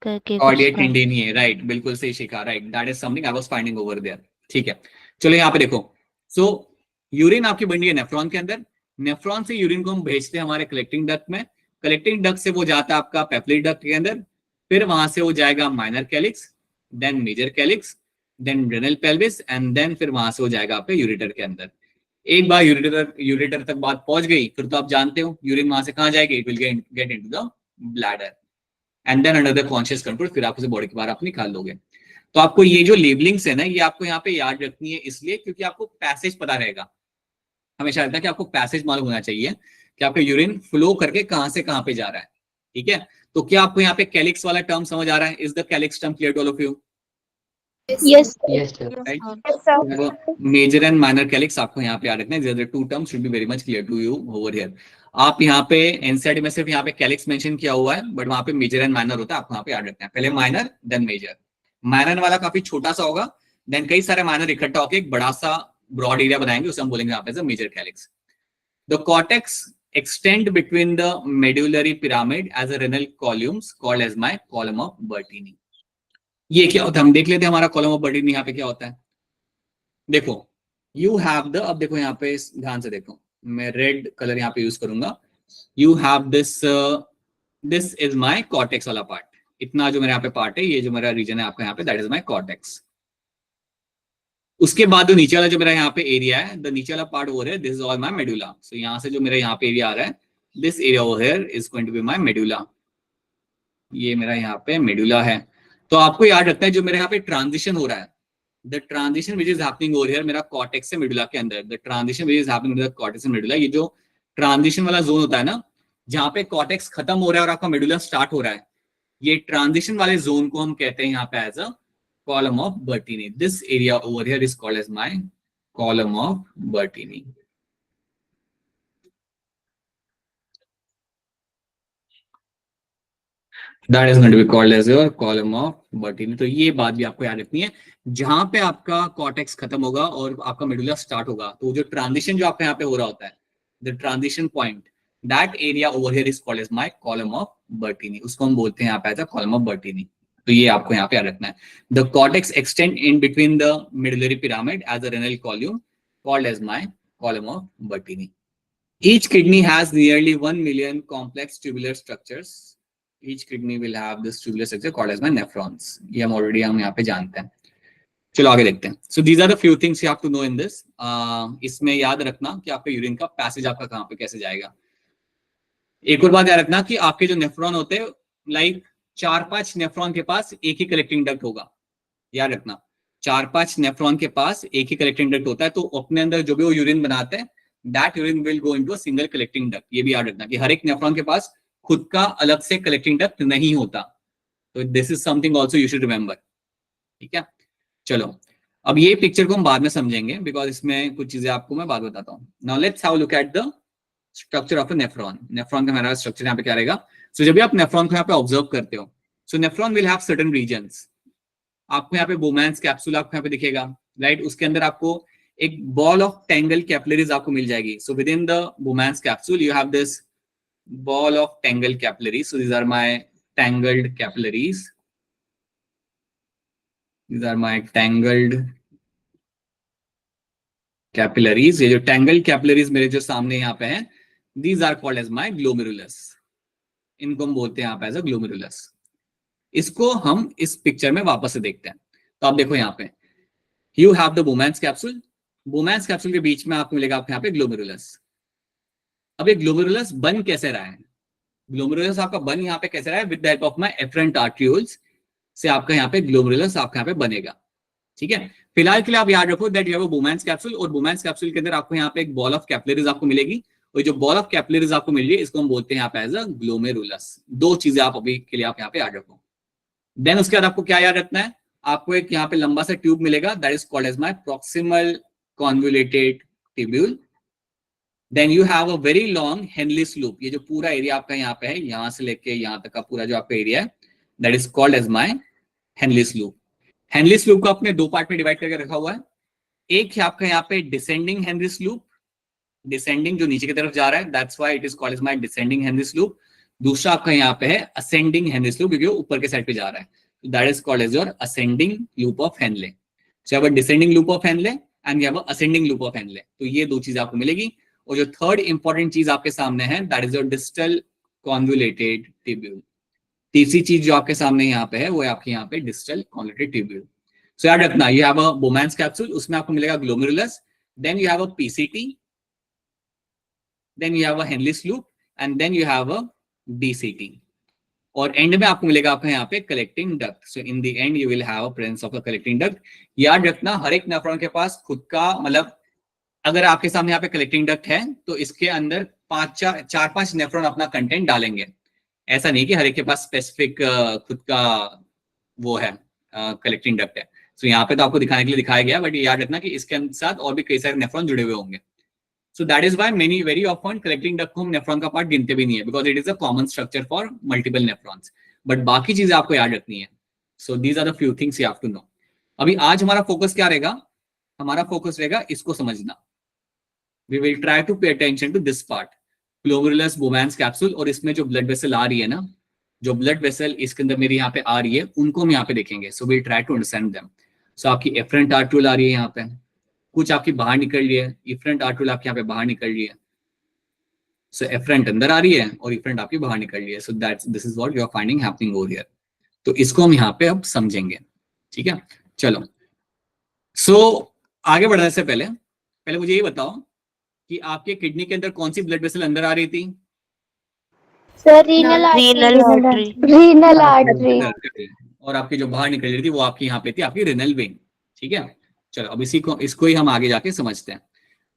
टेंडिनिए, राइट, बिल्कुल सही Shikha, right, that is something I was finding over there, ठीक है। चलो यहाँ पे देखो, सो यूरिन आपकी बन रही है नेफ्रॉन के अंदर, नेफ्रॉन से यूरिन को हम भेजते हैं हमारे कलेक्टिंग डक्ट में, कलेक्टिंग डक्ट से वो जाता है आपका पेपलरी डक्ट के अंदर, फिर वहां से वो जाएगा minor calyx, then major calyx, then renal pelvis, and then फिर वहां से हो जाएगा आपके यूरेटर के अंदर। एक बार यूरेटर तक बात पहुंच गई, फिर तो आप जानते हो यूरिन वहां से कहाँ जाएगी, it will get into the bladder and then under the conscious control फिर आप उसे बॉडी के बाहर आप निकाल लोगे। तो आपको ये जो लेबलिंग्स है ना, ये आपको यहाँ पे याद रखनी है, इसलिए क्योंकि आपको पैसेज पता रहेगा। हमेशा रहता है कि आपको पैसेज मालूम होना चाहिए कि आपका यूरिन फ्लो करके कहां से कहां पे जा रहा है। ठीक है, तो क्या आपको यहाँ पे कैलिक्स वाला टर्म समझ आ रहा है? Is the calyx term clear to all of you? Yes. Yes, sir. Major and minor calyx आपको यहाँ पे याद रखना है। Two terms should be very much clear to you over here. आप यहाँ पे एनसीईआरटी में सिर्फ यहाँ पे कैलिक्स मेंशन किया हुआ है, बट वहां पे मेजर एंड माइनर होता है, आपको यहाँ पे याद रखना है। पहले माइनर देन मेजर। माइनर वाला काफी छोटा सा होगा, देन कई सारे माइनर इकट्ठा होकर एक बड़ा सा ब्रॉड एरिया बनाएंगे, उसे हम बोलेंगे यहाँ पे major calyx. The cortex extend between the medullary pyramid as a renal columns called as my column of Bertini। ये क्या होता है हम देख लेते हैं। हमारा कॉलम ऑफ बर्टीनी यहाँ पे क्या होता है, देखो यू हैव द, अब देखो यहाँ पे ध्यान से देखो, मैं रेड कलर यहाँ पे यूज करूंगा। You have this is my cortex वाला पार्ट। इतना जो मेरे यहाँ पे पार्ट है, ये जो मेरा रीजन है आपका यहाँ पे, दैट इज माय कॉर्टेक्स। उसके बाद जो नीचे वाला जो मेरा यहाँ पे एरिया है, द नीचे वाला पार्ट ओवर है, this is all my medulla. So यहाँ से जो मेरा यहाँ पे एरिया आ रहा है, this area over here is going to be my medulla. ये मेरा यहाँ पे मेडुला है। तो आपको याद रखना है जो मेरे यहाँ पे ट्रांजिशन हो रहा है, the transition which is happening over here, मेरा कॉर्टेक्स से मेडुला के अंदर, the transition which is happening with the cortex and medulla. ये जो ट्रांजिशन वाला जोन होता है ना, जहाँ पे कॉर्टेक्स खत्म हो रहा है और आपका मेडुला स्टार्ट हो रहा है, ये ट्रांजिशन वाले जोन को हम कहते हैं यहाँ पे as a column of Bertini। This area over here is called as my column of Bertini। That is going to be called as your column of Bertini। तो ये बात भी आपको याद रखनी है, जहां पे आपका कॉर्टेक्स खत्म होगा और आपका मेडुला स्टार्ट होगा, तो जो ट्रांजिशन जो आपके यहाँ पे हो रहा होता है, the transition point, that area over here is called as my column of Bertini। उसको हम बोलते हैं यहाँ पे as a column of Bertini। तो ये आपको यहाँ पे याद रखना है। The cortex extend in between the medullary pyramid as a renal column called as my column of Bertini। Each kidney has nearly 1 million complex tubular structures। Each kidney will have this tubular structure called as my nephrons। ये हम already यहाँ पे जानते हैं। चलो आगे देखते हैं। So these are the few things you have to know in this। इसमें याद रखना कि आपका यूरिन का पैसेज आपका कहाँ पे कैसे जाएगा। एक और बात याद रखना कि आपके जो नेफ्रॉन होते हैं, लाइक 4-5 नेफ्रॉन के पास एक ही कलेक्टिंग डक्ट होगा। याद रखना 4-5 नेफ्रॉन के पास एक ही कलेक्टिंग डक्ट होता है, तो अपने अंदर जो भी वो यूरिन बनाते हैं, that urine will go into a single collecting duct. ये भी याद रखना कि हर एक नेफ्रॉन के पास खुद का अलग से कलेक्टिंग डक्ट नहीं होता। तो this is something also you should remember. ठीक है, चलो अब ये पिक्चर को हम बाद में समझेंगे, बिकॉज इसमें कुछ चीजें आपको मैं बाद बताता हूँ। Now let's have a look at the structure of a nephron. Nephron का हमारा स्ट्रक्चर यहाँ पे क्या रहेगा। सो जब भी आप नेफ्रॉन को यहाँ पे ऑब्जर्व करते हो, so nephron will have certain regions. आपको यहाँ पे बोमैंस कैप्सूल आपको यहाँ पे दिखेगा, राइट। उसके अंदर आपको एक बॉल ऑफ टैंगल कैपिलरीज आपको मिल जाएगी। So within the Bowman's capsule you have this ball of tangle capillaries. So these are my tangled capillaries, these are my tangled capillaries. ये जो टैंगल्ड कैपिलरीज मेरे जो सामने यहाँ पे हैं, these are called as my glomerulus. इनको हम बोलते हैं यहाँ पे एज अ ग्लोमेरुलस। इसको हम इस पिक्चर में वापस से देखते हैं। तो आप देखो यहाँ पे you have the Bowman's capsule. Bowman's capsule के बीच में आपको मिलेगा आपको यहाँ पे ग्लोमेरुलस। अब ये ग्लोमेरुलस बन कैसे रहा है, ग्लोमेरुलस आपका बन यहाँ पे कैसे रहा है, with the help of my efferent arterioles से आपका यहाँ पे ग्लोमेरुलस आपका यहाँ पे बनेगा। ठीक है, फिलहाल के लिए आप याद रखो that you have a Bowman's capsule, और बोमैंस कैप्सूल के अंदर आपको यहाँ पे एक बॉल ऑफ कैपिलरीज आपको मिलेगी, और जो बॉल ऑफ कैपिलरीज आपको मिल रही है इसको हम बोलते हैं यहाँ पे एज अ ग्लोमेरुलस। दो चीजें आप अभी के लिए आप यहाँ पे याद रखो। देन उसके बाद आपको क्या याद रखना है, आपको एक यहाँ पे लंबा सा ट्यूब मिलेगा, that is called as my proximal convoluted tubule. Then you have a very long Henle's loop. ये जो पूरा एरिया आपका यहाँ पे है, यहाँ से लेके यहाँ तक का पूरा जो आपका एरिया है, that is called as my Henle's loop. Henle's loop को अपने दो पार्ट में डिवाइड करके रखा हुआ है। एक है आपका यहाँ पे डिसेंडिंग हेनलिस लूप, डिसेंडिंग जो नीचे की तरफ जा रहा है, that's why it is called as my descending Henle's loop. दूसरा आपका यहाँ पे है असेंडिंग हेनलिस लूप, क्योंकि वो ऊपर के साइड पे जा रहा है, that is called as your ascending loop of Henle. So you have a descending loop of Henle and you have a ascending loop of Henle. तो ये दो चीजें आपको मिलेगी। और जो थर्ड इंपॉर्टेंट चीज आपके सामने है, that is your distal convoluted tubule. तीसरी चीज जो आपके सामने यहाँ पे है वो है आपके यहाँ पे डिस्टल कॉन्वोल्यूटेड ट्यूब्यूल। सो याद रखना, you have a Bowman's capsule, उसमें आपको मिलेगा glomerulus, then you have a PCT then you have a Henle's loop, and then you have a DCT. और एंड में आपको मिलेगा आपका यहाँ पे collecting duct. So in the end you will have a presence of a collecting duct. याद रखना हर एक नेफ्रॉन के पास खुद का, मतलब अगर आपके सामने यहाँ पे कलेक्टिंग डक्ट है तो इसके अंदर 4-5 नेफ्रॉन अपना कंटेंट डालेंगे. ऐसा नहीं कि हर एक के पास स्पेसिफिक खुद का वो है कलेक्टिंग डक्ट है. सो यहाँ पे तो आपको दिखाने के लिए दिखाया गया, बट याद रखना कि इसके साथ और भी कई सारे नेफ्रॉन जुड़े हुए होंगे. So that is why many very often collecting duct को हम नेफ्रॉन का पार्ट गिनते भी नहीं है, because it is a common structure for multiple nephrons. But बाकी चीजें आपको याद रखनी है. So these are the few things you have to know. अभी आज हमारा फोकस क्या रहेगा? हमारा फोकस रहेगा इसको समझना. We will try to pay attention to this part. Glomerulus Bowman's capsule, और इसमें जो ब्लड वेसल आ रही है ना, जो ब्लड वेसल इसके अंदर मेरी यहाँ पे आ रही है, उनको हम यहाँ पे देखेंगे. So we'll try to understand them. So आपकी efferent arteriole आ रही है यहाँ पे, कुछ आपकी बाहर निकल रही है, इफरेंट आर्टरियोल आपके यहाँ पे बाहर निकल रही है. सो एफरेंट अंदर आ रही है और इफरेंट आपकी बाहर निकल रही है. So that's this is what you are finding happening over here. तो इसको हम यहाँ पे अब समझेंगे. ठीक है, चलो. सो आगे बढ़ने से पहले मुझे ये बताओ कि आपके किडनी के अंदर कौन सी ब्लड वेसल अंदर आ रही थी? Sir renal artery. और आपकी जो बाहर निकल रही थी वो आपकी यहाँ पे थी, आपकी रिनल वेन. ठीक है, चलो अब इसको ही हम आगे जाके समझते हैं.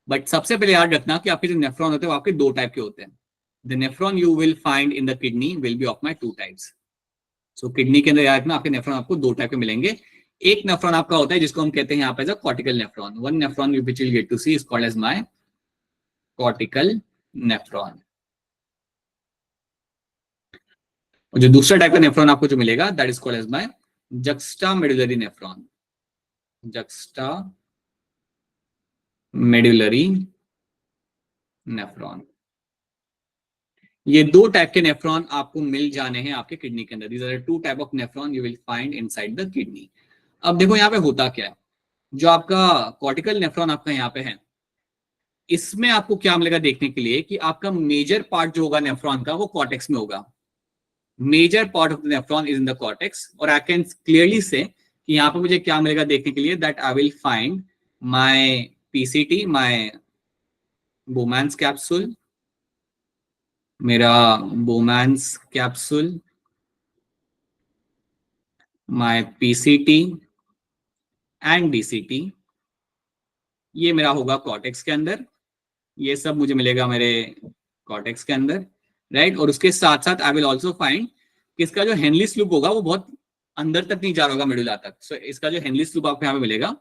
बट सबसे पहले याद रखना कि आपके जो नेफ्रॉन होते हैं वो आपके दो टाइप के होते हैं. The nephron you will find in the kidney will be of my two types. So kidney के अंदर याद रखना आपके नेफ्रॉन आपको दो टाइप के मिलेंगे. एक नेफ्रॉन आपका होता है जिसको हम कहते हैं यहाँ पे cortical nephron. One nephron which you will get to see is called as my cortical nephron. और जो दूसरा टाइप का नेफ्रॉन आपको जो मिलेगा that is called as my juxtamedullary nephron. juxtamedullary nephron. ये दो टाइप के नेफ्रॉन आपको मिल जाने हैं आपके किडनी के अंदर. These are the two type of nephron you will find inside the kidney. अब देखो यहाँ पे होता क्या है. जो आपका कॉर्टिकल नेफ्रॉन आपका यहाँ पे है, इसमें आपको क्या मिलेगा देखने के लिए कि आपका मेजर पार्ट जो होगा नेफ्रॉन का वो कॉर्टेक्स में होगा. Major part of the nephron is in the cortex. और आई कैन क्लियरली से कि यहाँ पे मुझे क्या मिलेगा देखने के लिए, that I will find my PCT, my Bowman's capsule, मेरा Bowman's capsule, my PCT and DCT. ये मेरा होगा कॉर्टेक्स के अंदर. ये सब मुझे मिलेगा मेरे कॉर्टेक्स के अंदर, राइट. और उसके साथ साथ आई विल ऑल्सो फाइंड कि इसका जो हेनलीस लूप होगा वो बहुत अंदर तक नहीं जा रहा होगा, मेडुला तक. सो इसका जो हेनलीस लूप आपको यहाँ पे मिलेगा,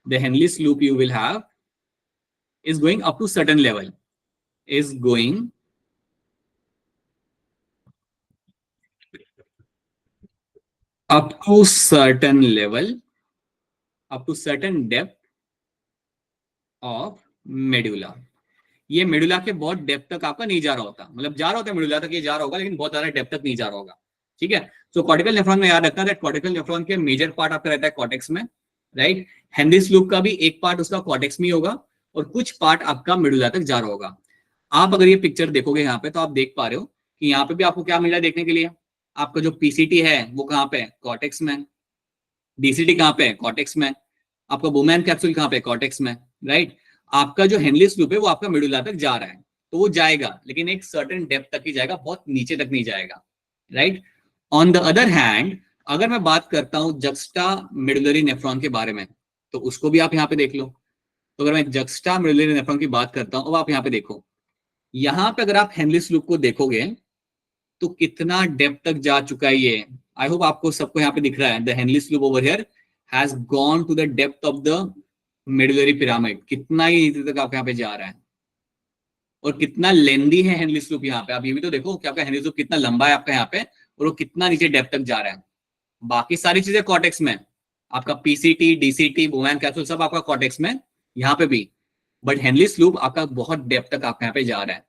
the Henle's loop you will have is going up to certain level, is going up to certain level, up to certain depth of medulla. ये मेडुला के बहुत डेप्थ तक आपका नहीं जा रहा होता, मतलब जा रहा होता है मेडुला तक, ये जा रहा होगा लेकिन बहुत ज्यादा डेप्थ तक नहीं जा रहा होगा. ठीक है. सो कॉर्टिकल नेफ्रॉन में याद रखना, कॉर्टिकल नेफ्रॉन के मेजर पार्ट आपका रहता है कॉर्टेक्स में, राइट. हेनलीस लूप का भी एक पार्ट उसका कॉर्टेक्स में ही होगा और कुछ पार्ट आपका मेडुला तक जा रहा होगा. आप अगर ये पिक्चर देखोगे यहाँ पे तो आप देख पा रहे हो कि यहाँ पे भी आपको क्या मिल रहा है देखने के लिए. आपका जो पीसीटी है वो कहाँ पे, कॉर्टेक्स में. डीसीटी कहाँ पे, कॉर्टेक्स में. आपका बोमैन कैप्सूल कहाँ पे, कॉर्टेक्स में, राइट. आपका जो हेनलीस लूप है वो आपका मेडुला तक जा रहा है, तो वो जाएगा लेकिन एक सर्टेन डेप्थ तक ही जाएगा, बहुत नीचे तक नहीं जाएगा, right. On the other hand अगर मैं बात करता हूँ जुक्स्टामेडुलरी नेफ्रॉन के बारे में, तो उसको भी आप यहाँ पे देख लो. तो अगर मैं जुक्स्टामेडुलरी नेफ्रॉन की बात करता हूँ, अब आप यहाँ पे देखो, यहाँ पे अगर आप हेनलीस लूप को देखोगे तो कितना डेप्थ तक जा चुका है ये. आई होप आपको सबको यहाँ पे दिख रहा है. The Henle's loop over here has gone to the depth of the medullary pyramid. कितना ही नीचे तक आपके यहाँ पे जा रहा है और कितना लेंदी है हेनलीस लूप यहाँ पे. आप ये भी तो देखो कि आपका हेनलीस लूप कितना लंबा है आपका यहाँ पे और वो कितना नीचे डेप्थ तक जा रहा है. बाकी सारी चीजें कॉर्टेक्स में, आपका पीसीटी, डीसीटी, बोमैन कैप्सूल सब आपका कॉर्टेक्स में, यहाँ पे भी. बट हेनलीस लूप आपका बहुत डेप्थ तक आपके यहाँ पे जा रहा है.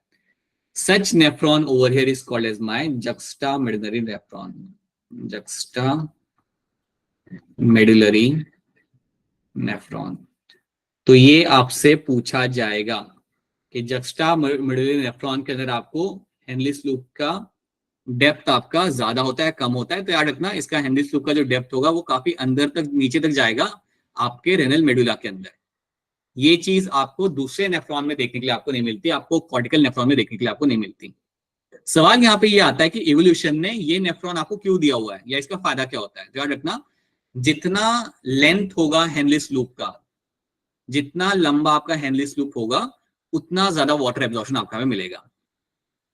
Such nephron over here is called as my juxtamedullary nephron. Juxtamedullary nephron. तो ये आपसे पूछा जाएगा कि जुक्स्टामेडुलरी नेफ्रॉन के अंदर आपको हेनलीस लूप का डेप्थ आपका ज्यादा होता है, कम होता है. तो याद रखना इसका हेनलीस लूप का जो डेप्थ होगा वो काफी अंदर तक, नीचे तक जाएगा आपके रेनल मेडुला के अंदर. ये चीज आपको दूसरे नेफ्रॉन में देखने के लिए आपको नहीं मिलती, आपको कॉर्टिकल नेफ्रॉन में देखने के लिए आपको नहीं मिलती। सवाल यहाँ पे ये आता है कि इवोल्यूशन ने ये नेफ्रॉन आपको क्यों दिया हुआ है या इसका फायदा क्या होता है। ध्यान रखना, जितना लेंथ होगा हेनलीस लूप का, जितना लंबा आपका हेनलीस लूप होगा, उतना ज्यादा वाटर एब्जॉर्प्शन आपका में मिलेगा,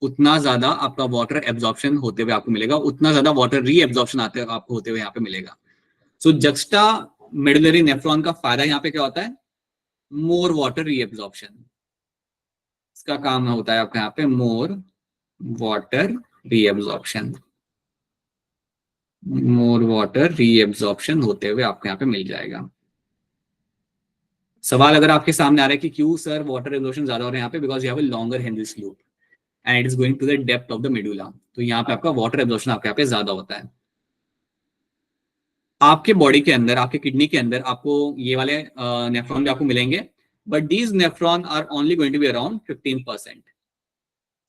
उतना ज्यादा आपका वाटर एब्जॉर्प्शन होते हुए आपको मिलेगा, उतना ज्यादा वाटर री एब्जॉर्प्शन आते आपको होते हुए यहाँ पे मिलेगा। सो जक्स्टा मेडुलरी नेफ्रॉन का फायदा यहाँ पे क्या होता है, मोर वाटर री एब्जॉर्प्शन। इसका काम होता है आपका यहाँ पे more water reabsorption, more water reabsorption होते हुए आपको यहाँ पे मिल जाएगा। सवाल अगर आपके सामने आ रहा है कि क्यों सर वाटर एब्जॉर्प्शन ज्यादा हो रहा है यहाँ पे, because you have a longer Henle's loop and it is going to the depth of the medulla, तो यहाँ पे आपका वाटर एब्जॉर्प्शन आपके यहाँ पे ज्यादा होता है। आपके बॉडी के अंदर, आपके किडनी के अंदर आपको ये वाले नेफ्रॉन भी आपको मिलेंगे, but these nephron are only going to be around 15%।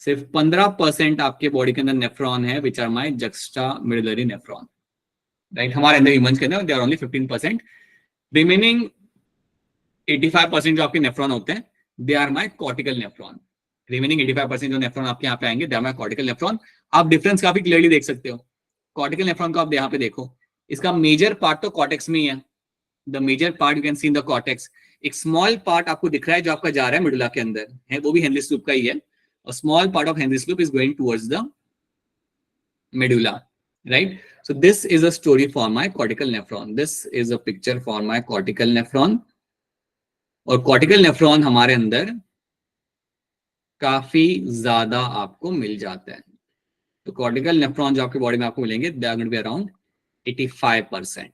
सिर्फ 15% आपके बॉडी के अंदर नेफ्रॉन है which are my juxtamedullary nephron, right. हमारे अंदर ह्यूमंस के अंदर दे आर ओनली 15%। रिमेनिंग 85% जो आपके नेफ्रॉन होते हैं they are my cortical nephron. Remaining 85% जो नेफ्रॉन आपके यहाँ पे आएंगे they are my cortical nephron. आप डिफरेंस काफी क्लियरली देख सकते हो। कॉर्टिकल नेफ्रॉन को आप यहाँ पे देखो, इसका मेजर पार्ट तो कॉर्टेक्स में ही है, the major part you can see in the cortex. एक स्मॉल पार्ट आपको दिख रहा है जो आपका जा रहा है मेडुला के अंदर है, वो भी हेनरीज लूप का ही है। A small part of Henry's loop is going towards the medulla, right? So this is a story for my cortical nephron. This is a picture for my cortical nephron. और cortical nephron हमारे अंदर काफी ज्यादा आपको मिल जाता है। तो cortical nephron जो आपके बॉडी में आपको मिलेंगे they are going to be around 85%।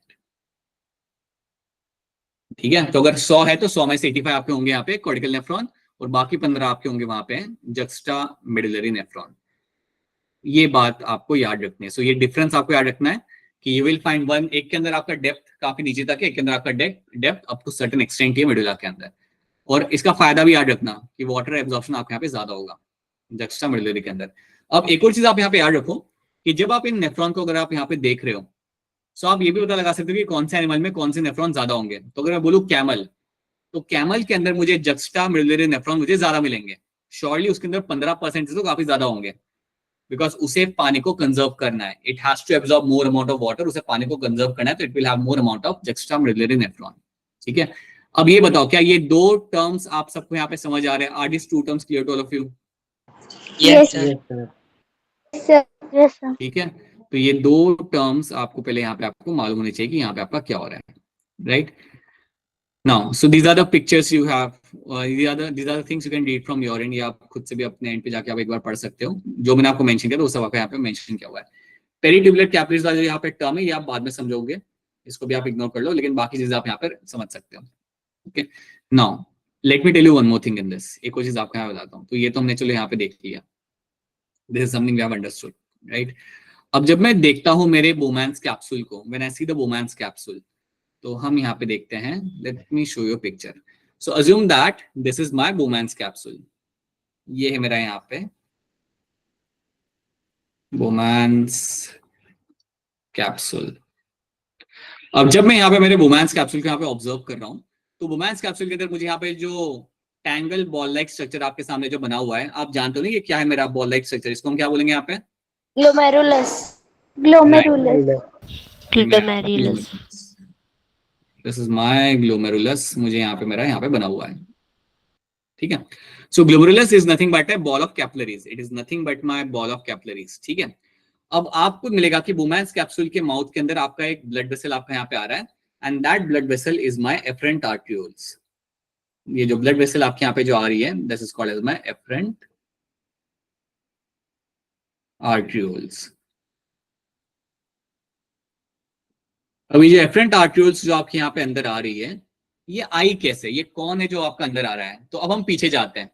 ठीक है, तो अगर 100 है तो 100 में से 85 आपके होंगे यहाँ पे cortical nephron, और बाकी 15 आपके होंगे वहां पे जक्स्टा मेडुलरी नेफ्रॉन। ये बात आपको याद रखनी है। सो ये डिफरेंस आपको याद रखना है कि यू विल फाइंड वन, एक के अंदर आपका डेप्थ काफी नीचे तक है, एक के अंदर आपका depth up to certain extent है मेडुला के अंदर। और इसका फायदा भी याद रखना कि वाटर एब्जॉर्प्शन आपके यहाँ पे ज्यादा होगा जक्स्टा मेडुलरी के अंदर। अब एक और चीज आप यहाँ पे याद रखो कि जब आप इन नेफ्रॉन को अगर आप यहाँ पे देख रहे हो, सो आप ये भी पता लगा सकते हो कि कौन से एनिमल में कौन से नेफ्रॉन ज्यादा होंगे। तो अगर मैं बोलूँ कैमल, तो कैमल के अंदर मुझे जक्स्टा मेडुलरी नेफ्रॉन मुझे ज्यादा मिलेंगे, श्योरली उसके अंदर 15% तो काफी ज्यादा होंगे, बिकॉज उसे पानी को कंजर्व करना है, it has to absorb more amount of water, उसे पानी को कंजर्व करना है, तो it will have more amount of juxtamedullary nephron. ठीक है, अब ये बताओ क्या ये दो टर्म्स आप सबको यहाँ पे समझ आ रहे हैं? Are this two terms clear to all of you? Yes, sir. Yes, sir. ठीक है, तो ये दो टर्म्स आपको पहले यहाँ पे आपको मालूम होनी चाहिए कि यहाँ पे आपका क्या हो रहा है, right? Now, so these are the pictures you have. These are the things you can read from your end. या आप खुद से भी अपने एंड पे जाके आप एक बार पढ़ सकते हो। जो मैंने आपको मेंशन किया था वो सब आपको यहाँ पे मेंशन किया हुआ है। पेरिट्यूबुलर कैपिलरीज वाला जो यहाँ पे टर्म है ये आप बाद में समझोगे, इसको भी आप इग्नोर कर लो, लेकिन बाकी चीजें आप यहाँ पर समझ सकते हो। Okay, now let me tell you one more thing in this. एक और चीज आपको यहाँ बताता हूँ। तो ये तो हमने चलो यहाँ पे देख लिया, this is something we have understood, right? अब जब मैं देखता हूँ मेरे बोमैंस कैप्सूल को, when I see the Bowman's capsule, तो हम यहाँ पे देखते हैं, let me show you picture. So assume that this is my Bowman's capsule, ये है मेरा यहाँ पे बोमैंस कैप्सूल। अब जब मैं यहाँ पे मेरे बोमैंस कैप्सूल को यहाँ पे ऑब्जर्व कर रहा हूँ, तो बोमैंस कैप्सूल के अंदर मुझे यहाँ पे जो टैंगल बॉल लाइक स्ट्रक्चर आपके सामने जो बना हुआ है, आप जानते हो ना ये क्या है मेरा बॉल लाइक स्ट्रक्चर? इसको हम क्या बोलेंगे यहाँ पे? Glomerulus. Glomerulus. Glomerulus. This is my glomerulus, मुझे यहाँ पे मेरा यहाँ पे बना हुआ है। ठीक है, so glomerulus is nothing but a ball of capillaries, it is nothing but my ball of capillaries. ठीक है, अब आपको मिलेगा कि बोमैंस कैप्सूल के माउथ के अंदर आपका एक ब्लड वेसल आपका यहाँ पे आ रहा है, and that blood vessel is my efferent arterioles. ये जो ब्लड वेसल आपके यहाँ पे जो आ रही है, this is called as my efferent arterioles. अभी जो एफरेंट आर्ट्रियोल्स जो आपके यहाँ पे अंदर आ रही है, ये आई कैसे, ये कौन है जो आपका अंदर आ रहा है? तो अब हम पीछे जाते हैं।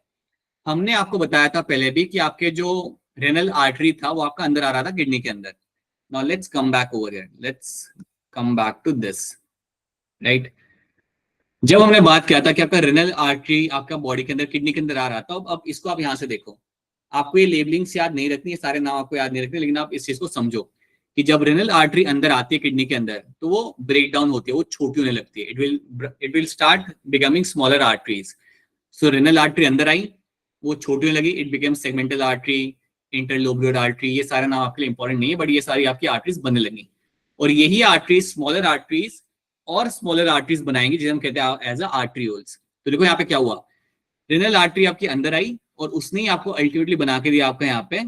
हमने आपको बताया था पहले भी कि आपके जो रेनल आर्टरी था वो आपका अंदर आ रहा था किडनी के अंदर। Now let's come back over here, let's come back to this, right? जब हमने बात किया था कि आपका रेनल आर्टरी आपका बॉडी के अंदर किडनी के अंदर आ रहा था, अब इसको आप यहाँ से देखो। आपको ये लेबलिंग्स याद नहीं रखनी है, सारे नाम आपको याद नहीं रखने, लेकिन आप इस चीज को समझो कि जब रेनल आर्टरी अंदर आती है किडनी के अंदर तो वो ब्रेक डाउन होती है, वो छोटी होने लगती है, it will start becoming smaller arteries. So renal artery अंदर आई, वो छोटी होने लगी, it become segmental artery, interlobular artery, ये सारे नाम आपके लिए इंपॉर्टेंट नहीं है, बट ये सारी आपकी आर्टरीज बनने लगी। और यही आर्टरीज स्मॉलर आर्टरीज और स्मॉलर आर्टरीज बनाएंगे, जिसे हम कहते हैं एज अ आर्टरियोल्स। तो देखो यहाँ पे क्या हुआ, रेनल आर्टरी आपकी अंदर आई और उसने ही आपको अल्टीमेटली बना के दिया आपका यहाँ पे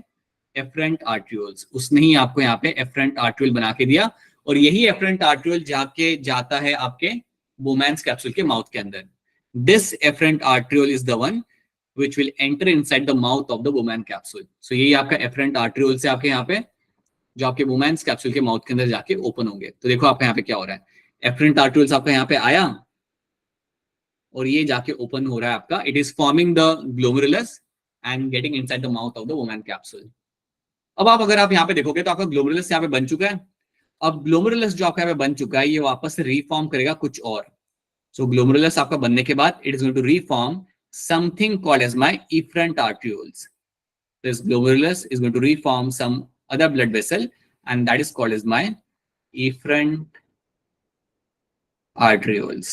एफरेंट आर्टरियोल्स, उसने ही आपको यहाँ पे एफरेंट आर्टरियोल बना के दिया। और यही एफरेंट आर्टरियोल जाके जाता है आपके बोमैन्स कैप्सूल के माउथ के अंदर। This afferent arteriole is the one which will enter inside the mouth of the Bowman capsule. So यही आपका efferent arteriole से आपके यहाँ पे जो आपके Bowman's capsule के माउथ के अंदर जाके ओपन होंगे। तो देखो आपका यहाँ पे क्या हो रहा है, efferent arterioles आपका यहाँ पे आया और ये जाके ओपन हो रहा है आपका, it is forming the glomerulus and getting inside the mouth of the Bowman capsule. अब अगर आप यहाँ पे देखोगे तो आपका glomerulus यहाँ पे बन चुका है। अब glomerulus जो आपका यहाँ पे बन चुका है ये वापस से reform करेगा कुछ और। So glomerulus आपका बनने के बाद it is going to reform something called as my efferent arterioles. This glomerulus is going to reform some other blood vessel and that is called as my efferent arterioles.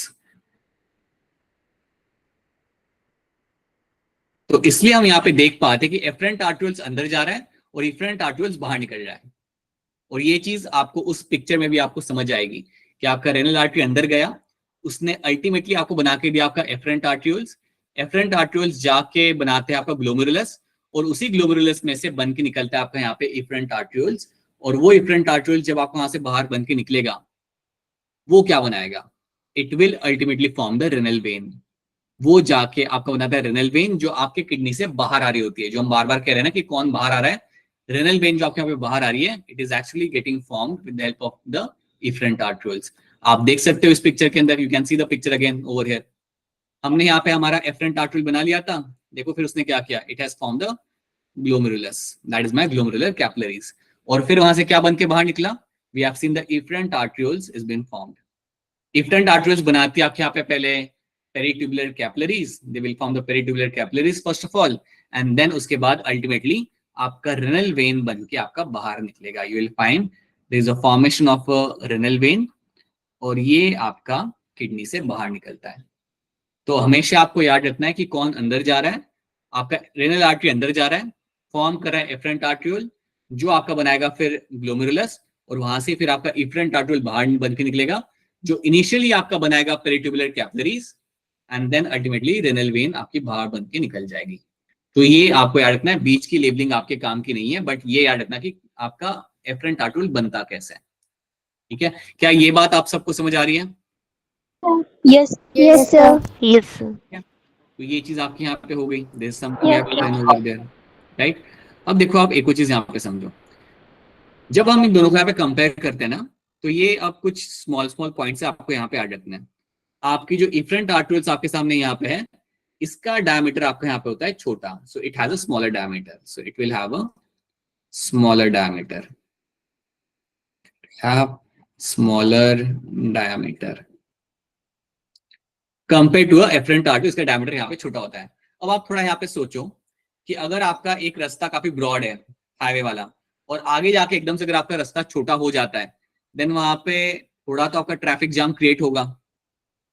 तो इसलिए हम यहाँ पे देख पाते कि efferent arterioles अंदर जा रहा है और efferent arterioles बाहर निकल रहा है। और ये चीज आपको उस पिक्चर में भी आपको समझ आएगी कि आपका रेनल आर्टरी अंदर गया, उसने अल्टीमेटली आपको बना के दिया आपका efferent arterioles। एफरेंट आर्टरियोल्स जाके बनाते हैं आपका ग्लोमेरुलस और उसी ग्लोमेरुलस में से बन के निकलता है आपका यहाँ पे एफरेंट आर्टरियोल्स। और वो एफरेंट आर्टरियोल्स जब आपको वहां से बाहर बन के निकलेगा वो क्या बनाएगा, it will ultimately form the renal vein. वो जाके आपका बनाता है रेनल वेन जो आपके किडनी से बाहर आ रही होती है। जो हम बार बार कह रहे हैं ना कि कौन बाहर आ रहा है, रेनल वेन जो आपके यहाँ पे बाहर आ रही है, it is actually getting formed with the help of the efferent arterioles. आप देख सकते हो इस पिक्चर के अंदर, you can see the picture again over here. हमने यहाँ पे हमारा एफरेंट आर्टरियोल बना लिया था, देखो फिर उसने क्या किया, it has formed the glomerulus, that is my glomerular capillaries. और फिर वहां से क्या बन के बाहर निकला, we have seen the efferent arterioles is been formed. Efferent arterioles बनाती है आपके यहाँ पे पहले peritubular capillaries, they will form the peritubular capillaries first of all and then उसके बाद अल्टीमेटली आपका रेनल वेन बन के आपका बाहर निकलेगा। You will find there is a formation of renal vein और ये आपका किडनी से बाहर निकलता है। तो हमेशा आपको याद रखना है कि कौन अंदर जा रहा है, आपका रेनल आर्टरी अंदर जा रहा है, फॉर्म कर रहा है एफरेंट आर्टरियोल जो आपका बनाएगा फिर ग्लोमेरुलस और वहां से फिर आपका एफरेंट आर्टरियोल बाहर बन के निकलेगा जो इनिशियली आपका बनाएगा peritubular capillaries and then ultimately renal vein आपकी बाहर बन के निकल जाएगी। तो ये आपको याद रखना है, बीच की लेबलिंग आपके काम की नहीं है, बट ये याद रखना कि आपका एफरेंट आर्टरियोल बनता कैसे है। ठीक है, क्या ये बात आप सबको समझ आ रही है? Yes sir. Yes, sir. तो ये चीज आपके यहाँ पे हो गई, राइट। अब देखो आप एक और चीज यहाँ पे समझो, जब हम इन दोनों को यहाँ पे कंपेयर करते हैं ना तो ये अब कुछ स्मॉल पॉइंट्स आपको यहाँ पे याद रखना है। आपकी जो एफरेंट आर्टरियोल्स आपके सामने यहाँ पे है, इसका डायमीटर आपका यहाँ पे होता है छोटा, so it has a smaller diameter, so it will have a smaller diameter, have smaller diameter compare to afferent artery, इसका डायमीटर यहाँ पे छोटा होता है। अब आप थोड़ा यहाँ पे सोचो कि अगर आपका एक रास्ता काफी ब्रॉड है हाईवे वाला और आगे जाके एकदम से अगर आपका रास्ता छोटा हो जाता है देन वहां पे थोड़ा तो आपका ट्रैफिक जाम क्रिएट होगा,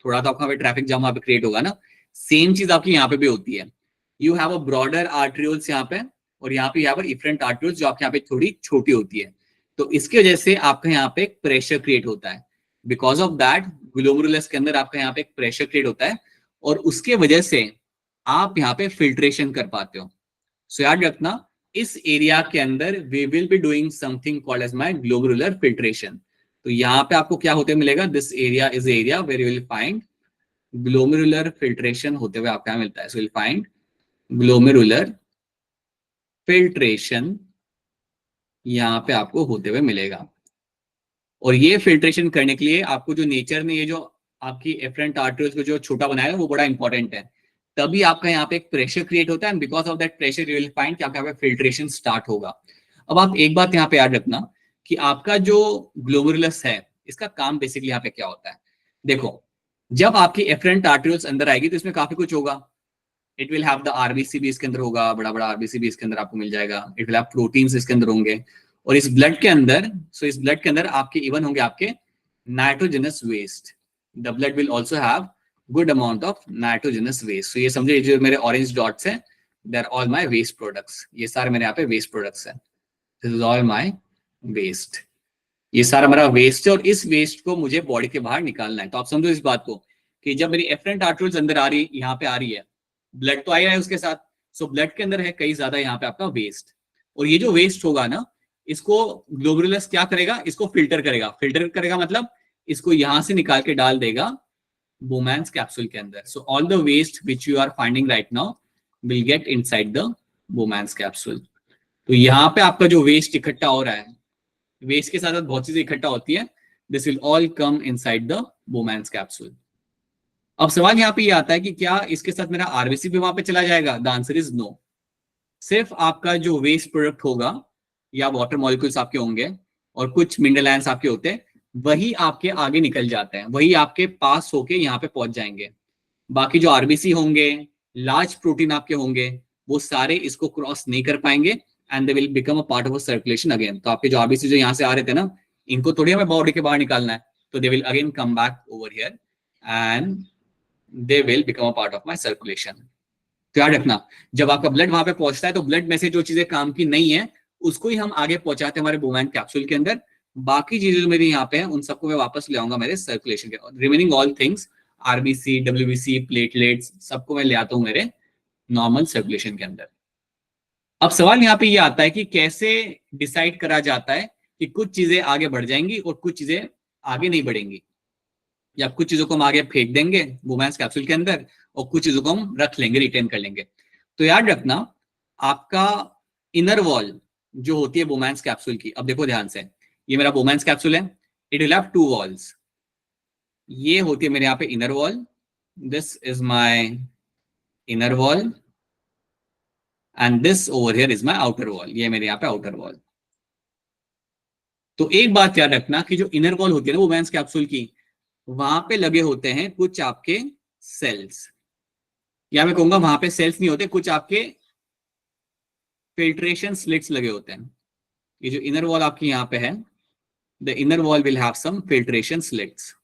थोड़ा तो आपका ट्रैफिक जाम वहां पे क्रिएट होगा ना। सेम चीज आपकी यहाँ पे भी होती है, you have a broader arterioles यहाँ पे और यहाँ पे एफरेंट आर्टरियोल्स जो आपके यहाँ पे थोड़ी छोटी होती है। तो इसकी वजह से आपका यहाँ पे एक प्रेशर क्रिएट होता है, बिकॉज ऑफ दैट ग्लोमेरुलस के अंदर आपका यहाँ पे एक प्रेशर क्रिएट होता है और उसके वजह से आप यहाँ पे फिल्ट्रेशन कर पाते हो। सो याद रखना इस एरिया के अंदर we will be doing something called as my glomerular filtration. तो यहाँ पे आपको क्या होते मिलेगा, this area is area where you will find glomerular filtration होते हुए आपको मिलता है। So will find glomerular filtration यहाँ पे आपको होते हुए मिलेगा। और ये फिल्ट्रेशन करने के लिए आपको जो नेचर ने ये जो आपकी एफरेंट आर्टरियोल्स को जो छोटा बनाया है वो बड़ा इंपॉर्टेंट है, तभी आपका यहाँ पे एक प्रेशर क्रिएट होता है and because of that pressure you will find कि आपका फिल्ट्रेशन स्टार्ट होगा। अब आप एक बात यहाँ पे याद रखना कि आपका जो ग्लोमेरुलस है इसका काम बेसिकली यहाँ पे क्या होता है। देखो जब आपकी एफरेंट आर्टरियोल्स अंदर आएगी तो इसमें काफी कुछ होगा, it will have the RBC भी इसके अंदर होगा, बड़ा बड़ा आरबीसी भी इसके अंदर आपको मिल जाएगा, इट विल हैव प्रोटीन्स इसके अंदर होंगे और इस ब्लड के अंदर, सो इस ब्लड के अंदर आपके इवन होंगे आपके nitrogenous waste. The blood will also have good amount of nitrogenous waste. तो ये समझे, जो मेरे ऑरेंज डॉट्स हैं, they are all my waste products. ये सारे मेरे यहाँ पे वेस्ट प्रोडक्ट्स हैं. This is all my waste. ये सारा मेरा वेस्ट है और इस वेस्ट को मुझे बॉडी के बाहर निकालना है. तो आप समझो इस बात को कि जब मेरी एफरेंट आर्टरीज अंदर आ रही, यहाँ पे आ रही है, ब्लड तो आ रहा है उसके साथ. सो ब्लड के अंदर है कई ज्यादा यहाँ पे आपका वेस्ट. और ये जो वेस्ट होगा ना, इसको ग्लोमेरुलस क्या करेगा, इसको फिल्टर करेगा. फिल्टर करेगा मतलब इसको यहां से निकाल के डाल देगा बोमैन्स कैप्सूल के अंदर. So all the waste which you are finding right now will get inside the Bowman's capsule. तो यहाँ पे आपका जो वेस्ट इकट्ठा हो रहा है, वेस्ट के साथ बहुत चीजें इकट्ठा होती है, this will all come inside the Bowman's capsule. अब सवाल यहाँ पे ये आता है कि क्या इसके साथ मेरा आरबीसी भी वहां पे चला जाएगा? The answer is no. सिर्फ आपका जो वेस्ट प्रोडक्ट होगा या वाटर मॉलिक्यूल्स आपके होंगे और कुछ मिनरल आयंस आपके होते हैं, वही आपके आगे निकल जाते हैं, वही आपके पास होके यहाँ पे पहुंच जाएंगे. बाकी जो आरबीसी होंगे, लार्ज प्रोटीन आपके होंगे, वो सारे इसको क्रॉस नहीं कर पाएंगे and they will become a part of a circulation again. तो आपके जो आरबीसी जो यहाँ से आ रहे थे ना, इनको थोड़ी हमें बॉडी के बाहर निकालना है, तो they will again come back over here and they will become a part of my circulation. तो याद रखना, जब आपका ब्लड वहां पे पहुंचता है तो ब्लड में से जो चीजें काम की नहीं है उसको ही हम आगे पहुंचाते हैं हमारे बोमैन कैप्सूल के अंदर. बाकी चीजें जो मेरी यहाँ पे हैं उन सबको मैं वापस ले आऊंगा मेरे सर्कुलेशन के. Remaining all things, RBC, WBC, platelets, सबको मैं ले आता हूँ मेरे नॉर्मल सर्कुलेशन के अंदर. अब सवाल यहाँ पे ये आता है कि कैसे डिसाइड करा जाता है कि कुछ चीजें आगे बढ़ जाएंगी और कुछ चीजें आगे नहीं बढ़ेंगी, या कुछ चीजों को हम आगे फेंक देंगे बोमैन्स कैप्सूल के अंदर और कुछ चीजों को हम रख लेंगे, रिटेन कर लेंगे. तो याद रखना, आपका इनर वॉल जो होती है बोमैन्स कैप्सूल की, अब देखो ध्यान से, ये मेरा बोमैन्स कैप्सूल है, it will have two walls. ये होती है मेरे यहाँ पे inner wall, this is my inner wall and this over here is my outer wall. ये मेरे यहाँ पे आउटर वॉल. तो एक बात याद रखना कि जो इनर वॉल होती है ना बोमैन्स कैप्सूल की, वहां पे लगे होते हैं कुछ आपके सेल्स, या मैं कहूंगा वहां पे सेल्स नहीं होते, कुछ आपके फिल्ट्रेशन स्लिट्स लगे होते हैं. ये जो इनर वॉल आपकी यहाँ पे है, the inner wall will have some filtration slits.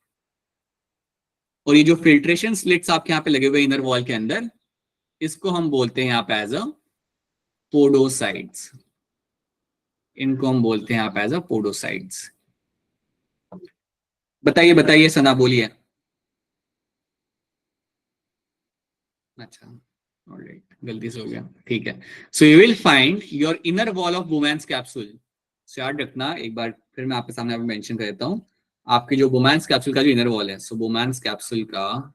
और ये जो फिल्ट्रेशन स्लिट्स आपके यहाँ पे लगे हुए इनर वॉल के अंदर, इसको हम बोलते हैं यहाँ पे एज अ पोडोसाइट्स. इनको हम बोलते हैं यहाँ पे एज अ पोडोसाइट्स. बताइए बताइए सना, बोलिए. अच्छा, ऑलराइट, गलती से हो गया, ठीक है. So you will find your inner wall of Bowman's capsule. So याद रखना, एक बार फिर मैं आपके सामने यहाँ पे मेंशन कर देता हूँ, आपके जो बोमैन्स कैप्सूल का जो इनर वॉल है, सो बोमैन्स कैप्सूल का,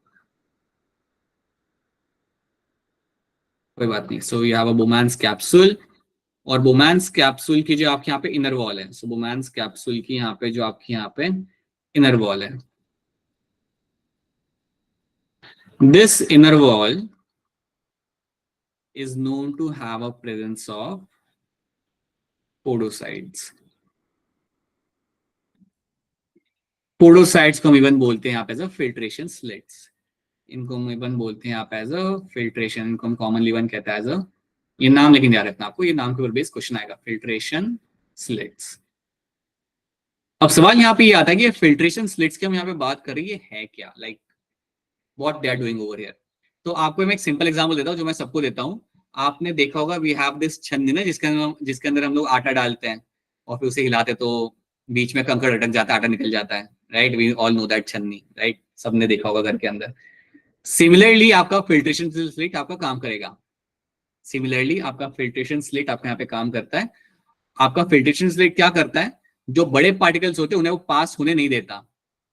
कोई बात नहीं, सो you have a Bowman's capsule, और बोमैन्स कैप्सूल की जो आपके यहाँ पे इनर वॉल है, सो बोमैन्स कैप्सूल की यहाँ पे जो आपके यहाँ पे इनर वॉल है, this inner wall is known to have a presence of podocytes. Podocytes को हम इवन बोलते हैं यहाँ पे एज अ फिल्ट्रेशन स्लिट्स. इनको हम इवन बोलते हैं यहाँ पे एज अ फिल्ट्रेशन, इनको हम कॉमनली इवन कहते हैं एज अ, ये नाम लेकिन याद रखना आपको, ये नाम के ऊपर बेस क्वेश्चन आएगा, फिल्ट्रेशन स्लिट्स. अब सवाल यहाँ पे ये आता है कि फिल्ट्रेशन स्लिट्स की हम यहाँ पे बात कर रही है क्या, like what they are doing over here. तो आपको मैं एक सिंपल एग्जांपल देता हूँ जो मैं सबको देता हूँ. आपने देखा होगा वी हैव दिस छन्नी ना, जिसके अंदर हम लोग आटा डालते हैं और फिर उसे हिलाते तो बीच में कंकड़ अटक जाता है, आटा निकल जाता है, right. We all know that छन्नी, राइट, सबने देखा होगा घर के अंदर. सिमिलरली आपका फिल्ट्रेशन स्लिट आपका काम करेगा. सिमिलरली आपका फिल्ट्रेशन स्लिट आपका यहाँ पे काम करता है. आपका फिल्ट्रेशन स्लिट क्या करता है, जो बड़े पार्टिकल्स होते हैं उन्हें वो पास होने नहीं देता,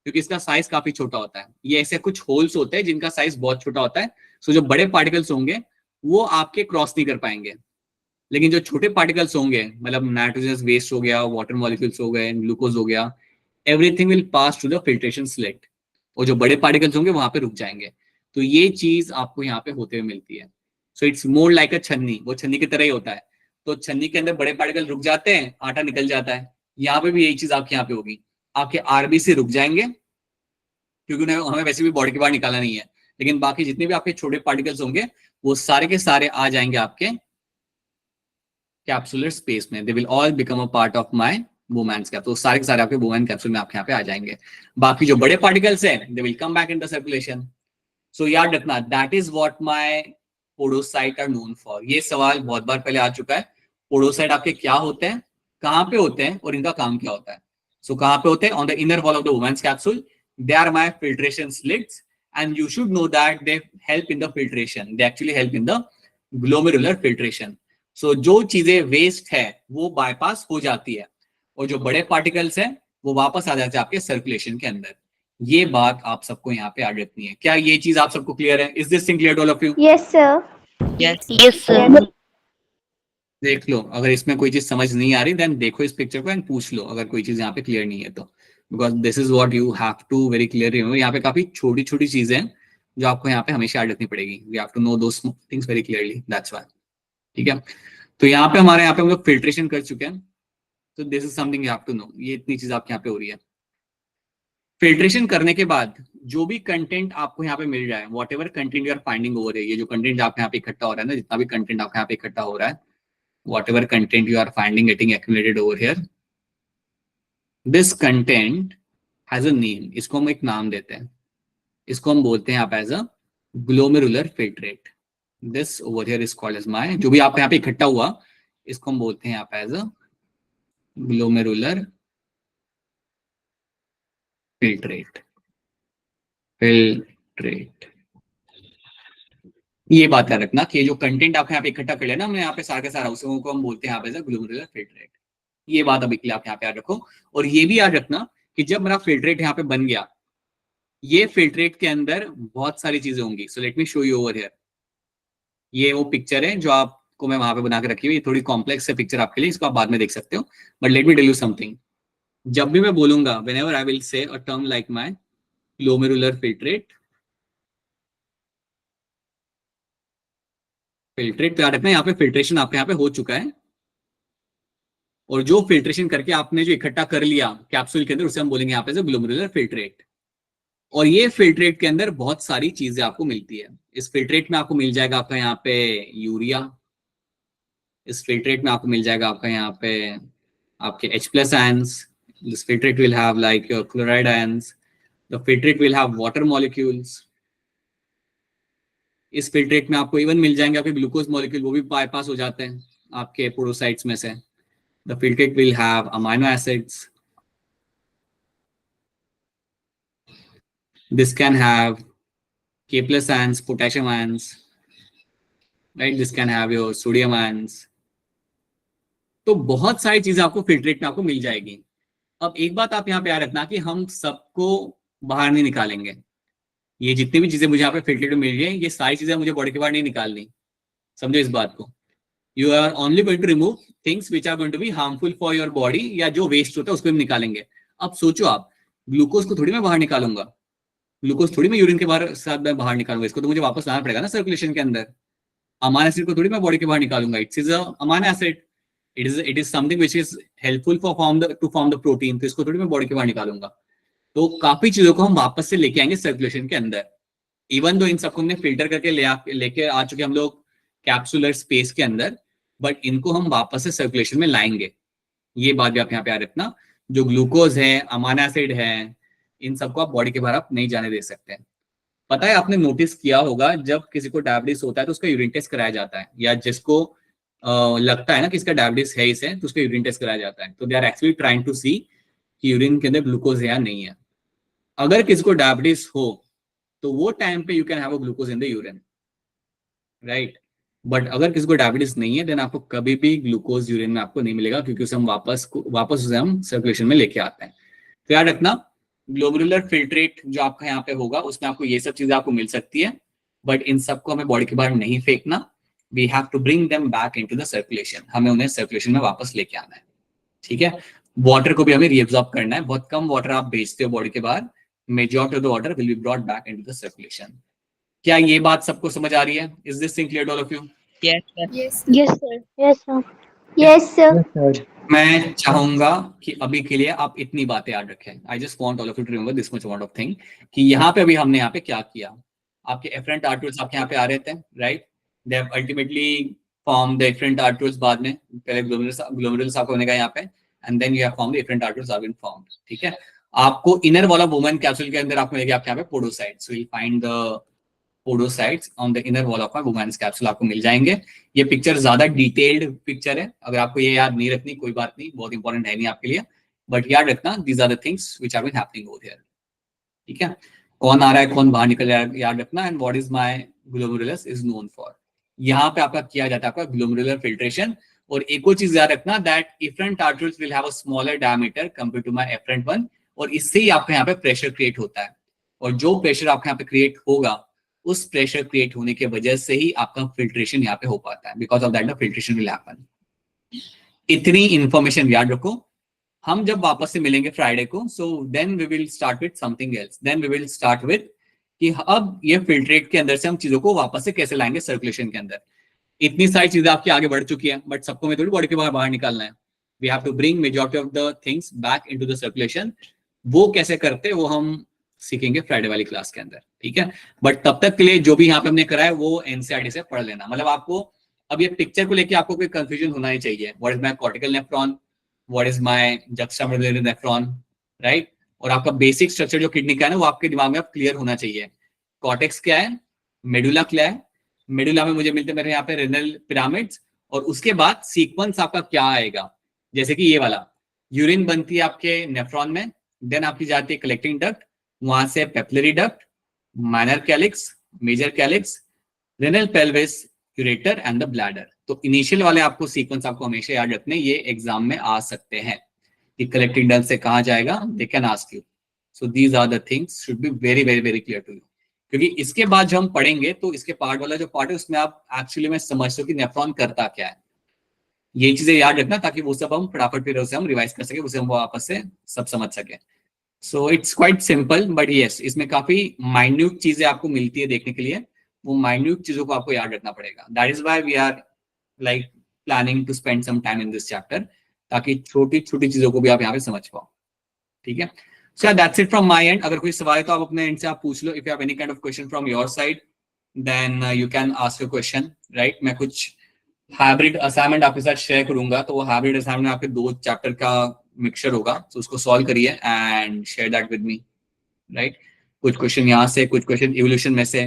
क्योंकि इसका साइज काफी छोटा होता है. ये ऐसे कुछ होल्स होते हैं जिनका साइज बहुत छोटा होता है. सो जो बड़े पार्टिकल्स होंगे वो आपके क्रॉस नहीं कर पाएंगे, लेकिन जो छोटे पार्टिकल्स होंगे, मतलब नाइट्रोजन वेस्ट हो गया, वाटर मॉलिक्यूल्स हो गए, ग्लूकोज हो गया, everything will pass to the filtration slit, और जो बड़े पार्टिकल्स होंगे वहां पे रुक जाएंगे. तो ये चीज आपको यहाँ पे होते हुए मिलती है. सो इट्स मोर लाइक अ छन्नी, वो छन्नी की तरह ही होता है. तो छन्नी के अंदर बड़े पार्टिकल रुक जाते हैं, आटा निकल जाता है. यहाँ पे भी यही चीज आपके यहाँ पे होगी, आपके आरबीसी रुक जाएंगे क्योंकि उन्हें हमें वैसे भी बॉडी के बाहर निकालना नहीं है, लेकिन बाकी जितने भी आपके छोटे पार्टिकल्स होंगे वो सारे के सारे आ जाएंगे आपके कैप्सुलर स्पेस में, they will all become a part of my Bowman's cap. तो सारे के सारे आपके बोमैन कैप्सूल में आपके यहाँ पे आ जाएंगे। बाकी जो बड़े पार्टिकल्स हैं they will come back in the circulation. So याद रखना, that is what my podocyte are known for. ये सवाल बहुत बार पहले आ चुका है। पोडोसाइट आपके क्या होते हैं, कहाँ पे होते हैं और इनका काम क्या होता है। सो कहाँ पे होते हैं? On the inner wall of the women's capsule. They are my filtration slits and you should know that they help in the filtration. They actually help in the glomerular filtration. So जो चीजें waste है वो bypass हो जाती है और जो बड़े पार्टिकल्स हैं वो वापस आ जाते हैं आपके सर्कुलेशन के अंदर। ये बात आप सबको यहाँ पे याद रखनी है। क्या ये चीज आप सबको क्लियर है? Is this thing clear to all of you? Yes, sir. Yes, sir. देख लो, अगर इसमें कोई चीज समझ नहीं आ रही देन देखो इस पिक्चर को एंड पूछ लो अगर कोई चीज यहाँ पे क्लियर नहीं है तो, because this is what you have to very clear remember. यहाँ पे काफी छोटी छोटी चीजें हैं जो आपको यहाँ पे हमेशा याद रखनी पड़ेगी। You have to know those things very clearly, that's why. ठीक है, तो यहाँ पे हमारे यहाँ पे हम लोग फिल्ट्रेशन कर चुके हैं। तो this is something you have to know. ये इतनी चीज आपके यहाँ पे हो रही है। फिल्ट्रेशन करने के बाद जो भी कंटेंट आपको यहाँ पे मिल जाए, whatever content you are finding over है, ये जो कंटेंट आपके यहाँ पे इकट्ठा हो रहा है ना, जितना भी कंटेंट आपके यहाँ पे इकट्ठा हो रहा है, whatever content you are finding getting accumulated over here, this content has a name. इसको हम एक नाम देते हैं, इसको हम बोलते हैं आप as a glomerular filtrate. This over here is called as my, जो भी आपके यहाँ पे इकट्ठा हुआ इसको हम बोलते हैं आप एज अ glomerular filtrate. ये बात याद रखना कि जो कंटेंट आपके यहाँ पे इकट्ठा कर लिया ना हमने यहाँ पे सारा का सारा, उसको हम बोलते हैं आप एज अ ग्लोमेरुलर फिल्ट्रेट। ये बात अभी के लिए आप यहाँ पे याद रखो। और ये भी याद रखना कि जब मेरा फिल्ट्रेट यहाँ पे बन गया, ये फिल्ट्रेट के अंदर बहुत सारी चीजें होंगी। So let me show you over here. ये वो पिक्चर है जो आपको मैं वहां पे बना के रखी हुई। ये थोड़ी कॉम्प्लेक्स है पिक्चर आपके लिए, इसको आप बाद में देख सकते हो, but let me tell you something. जब भी मैं बोलूंगा whenever I will say a term like my glomerular filtrate, तो याद रखना यहाँ पे फिल्ट्रेशन आपके यहाँ पे हो चुका है। और जो फिल्ट्रेशन करके आपने जो इकट्ठा कर लिया कैप्सूल के अंदर, उसे हम बोलेंगे यहाँ पे ग्लोमेरुलर फिल्ट्रेट। और ये फिल्ट्रेट के अंदर बहुत सारी चीजें आपको मिलती है। इस फिल्ट्रेट में आपको मिल जाएगा आपका यहाँ पे यूरिया, इस फिल्ट्रेट में आपको मिल जाएगा आपका यहाँ पे आपके H+ ions, this filtrate will have like your chloride ions, the filtrate will have water molecules. इस फिल्ट्रेट में आपको इवन मिल जाएंगे आपके ग्लूकोज मॉलिक्यूल, वो भी बाईपास हो जाते हैं आपके पोडोसाइट्स में से। The filtrate will have amino acids. This can have K+ ions, potassium ions, right? This can have your sodium ions. तो बहुत सारी चीजें आपको फिल्ट्रेट में आपको मिल जाएगी। अब एक बात आप यहाँ पे याद रखना कि हम सबको बाहर नहीं निकालेंगे। ये जितनी भी चीजें मुझे यहाँ पे फिल्ट्रेट में मिल रही है, ये सारी चीजें मुझे बॉडी के बाहर नहीं निकालनी। समझो इस बात को। You are only going to remove things which are going to be harmful for your body, या जो वेस्ट होता है उसको हम निकालेंगे। अब सोचो आप, ग्लूकोज को थोड़ी मैं बाहर निकालूंगा, ग्लूकोज थोड़ी मैं यूरिन के साथ मैं बाहर निकालूंगा, इसको तो मुझे वापस लाना पड़ेगा ना सर्कुलेशन के अंदर। अमाइनो एसिड को थोड़ी मैं बॉडी के बाहर निकालूंगा, it's is amino acid, it is something which is helpful for form the protein, तो इसको थोड़ी मैं बॉडी के बाहर निकालूंगा। तो काफी चीजों को हम वापस से लेके आएंगे सर्कुलेशन के अंदर। इवन दो इन सबको हमने फिल्टर करके लेके आ चुके हम लोग कैप्सुलर स्पेस के अंदर, बट इनको हम वापस से सर्कुलेशन में लाएंगे। ये बात भी आप यहाँ पे याद रखना। जो ग्लूकोज है, अमाइनो एसिड है, इन सबको आप बॉडी के बाहर आप नहीं जाने दे सकते हैं। पता है, आपने नोटिस किया होगा जब किसी को डायबिटीज होता है तो उसका यूरिन टेस्ट कराया जाता है, या जिसको लगता है ना कि इसका डायबिटीज है इसे, तो उसका यूरिन टेस्ट कराया जाता है। तो they are actually trying to see कि यूरिन के अंदर ग्लूकोज है या नहीं है। अगर किसी को डायबिटीज हो तो वो टाइम पे you can have a glucose in the urine, right. But अगर किसी को डायबिटीज नहीं है देन आपको कभी भी ग्लूकोज यूरिन में आपको नहीं मिलेगा, क्योंकि उसे हम वापस उसे हम सर्कुलेशन में लेके आते हैं। तो याद रखना, ग्लोमेरुलर फिल्ट्रेट जो आपका यहाँ पे होगा उसमें आपको ये सब चीजें आपको मिल सकती है, बट इन सबको हमें बॉडी के बाहर नहीं फेंकना। We have to bring them back into the circulation, हमें उन्हें सर्कुलेशन में वापस लेके आना है। ठीक है, वाटर को भी हमें रीअब्सॉर्ब करना है। बहुत कम वाटर आप भेजते हो बॉडी के बाहर, majority of the water will be brought back into the circulation. क्या ये बात सबको समझ आ रही है? Is this thing clear to all of you? Yes, sir. Yes. Yes, sir. Yes, sir. Yes, sir. मैं चाहूंगा कि अभी के लिए आप इतनी बातें याद रखें। I just want all of you to remember this much amount of thing, कि यहाँ पे अभी हमने यहाँ पे क्या किया। आपके एफरेंट आर्टर्स आपके यहाँ पे आ रहे थे, right? They have ultimately form the efferent arterioles बाद में, पहले ग्लोमेरुलस आपको बनेगा यहाँ पे, and then you have form the efferent arterioles are been formed, ठीक है। आपको इनर वाला वुमेन कैप्सूल के अंदर आपको मिलेगा आपके यहाँ पे podocytes, so you find the podocytes on the inner wall of a Bowman's capsule आपको मिल जाएंगे। ये पिक्चर ज्यादा डिटेल्ड पिक्चर है, अगर आपको ये याद नहीं रखनी कोई बात नहीं, बहुत इंपॉर्टेंट है नहीं आपके लिए, बट याद रखना these are the things which are been happening over here, ठीक है। कौन आ रहा है कौन बाहर निकल रहा है याद रखना, and what is my glomerulus is known for. यहाँ पे आपका किया जाता है आपका ग्लोमेरुलर फिल्ट्रेशन। और एक और चीज याद रखना that efferent arterioles will have a smaller diameter compare to my efferent one, और इससे ही आपके यहाँ पे प्रेशर क्रिएट होता है, और जो प्रेशर आपके यहाँ पे क्रिएट होगा उस प्रेशर क्रिएट होने की वजह से ही आपका फिल्ट्रेशन यहाँ पे हो पाता है, because of that the filtration will happen. इतनी इंफॉर्मेशन याद रखो। हम जब वापस से मिलेंगे फ्राइडे को, so then we will start with something else, then we will start with कि अब ये फिल्ट्रेट के अंदर से हम चीजों को वापस से कैसे लाएंगे सर्कुलेशन के अंदर। इतनी सारी चीजें आपकी आगे बढ़ चुकी है, बट सबको में थोड़ी बॉडी के बाहर निकालना है। We have to bring majority of the things back into the circulation. वो कैसे करते हैं वो हम सीखेंगे फ्राइडे वाली क्लास के अंदर, ठीक है। बट तब तक के लिए जो भी यहाँ पे हमने करा है वो एनसीईआरटी से पढ़ लेना। मतलब आपको अब ये पिक्चर को लेके आपको कोई कंफ्यूजन होना ही चाहिए। What is my cortical nephron, what is my juxtamedullary nephron, right. और आपका बेसिक स्ट्रक्चर जो किडनी का है ना वो आपके दिमाग में अब क्लियर होना चाहिए। कॉर्टेक्स क्या है, मेडुला क्या है, मेडुला में मुझे मिलते मेरे यहाँ पे रेनल पिरामिड्स, और उसके बाद सीक्वेंस आपका क्या आएगा, जैसे कि ये वाला यूरिन बनती है आपके नेफ्रॉन में, देन आपकी जाती है कलेक्टिंग डक्ट, वहां से papillary duct, minor calyx, major calyx, renal pelvis, ureter and the bladder. तो इनिशियल वाले आपको सीक्वेंस आपको हमेशा याद रखने, ये एग्जाम में आ सकते हैं कि कलेक्टिंग डक्ट से कहाँ जाएगा, they can ask you. So these are the things should be very very very clear to you, क्योंकि इसके बाद जो हम पढ़ेंगे तो इसके पार्ट वाला जो पार्ट है उसमें आप एक्चुअली में समझ सको कि नेफ्रॉन करता क्या है। ये चीजें याद रखना ताकि वो सब हम फटाफट फिर उसे हम रिवाइज कर सके, उसे हम वापस से सब समझ सके। So it's quite simple, but yes इसमें काफी माइन्यूट चीजें आपको मिलती है देखने के लिए, वो माइन्यूट चीजों को आपको याद रखना पड़ेगा। That is why we are like planning to spend some time in this chapter, ताकि छोटी छोटी चीजों को भी आप यहाँ पे समझ पाओ, ठीक है। So that's it from my end. अगर कोई सवाल है तो आप अपने एंड से आप पूछ लो। If you have any kind of question from your side, then you can ask your question, right? मैं कुछ हाइब्रिड असाइनमेंट आपके साथ शेयर करूंगा, तो वो हाइब्रिड असाइनमेंट आपके 2 चैप्टर का मिक्सचर होगा, तो उसको सॉल्व करिए and share that with me, right. कुछ क्वेश्चन यहाँ से, कुछ क्वेश्चन इवोल्यूशन में से।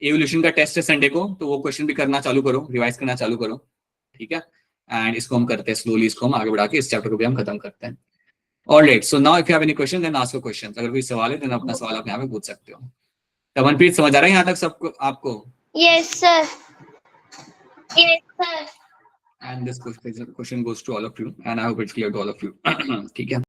इवोल्यूशन का टेस्ट है संडे को, तो वो क्वेश्चन भी करना चालू करो, रिवाइज करना चालू करो, ठीक है। एंड इसको हम करते हैं स्लोली, इसको हम आगे बढ़ा के इस चैप्टर को भी हम खत्म करते हैं। Alright, so now if you have any question, then ask your questions. अगर कोई सवाल है, then अपना सवाल आप यहाँ पे पूछ सकते हो। तमनप्रीत समझ आ रहा है यहाँ तक सबको आपको? Yes, sir. Yes, sir. And this question goes to all of you, and I hope it's clear to all of you. ठीक है।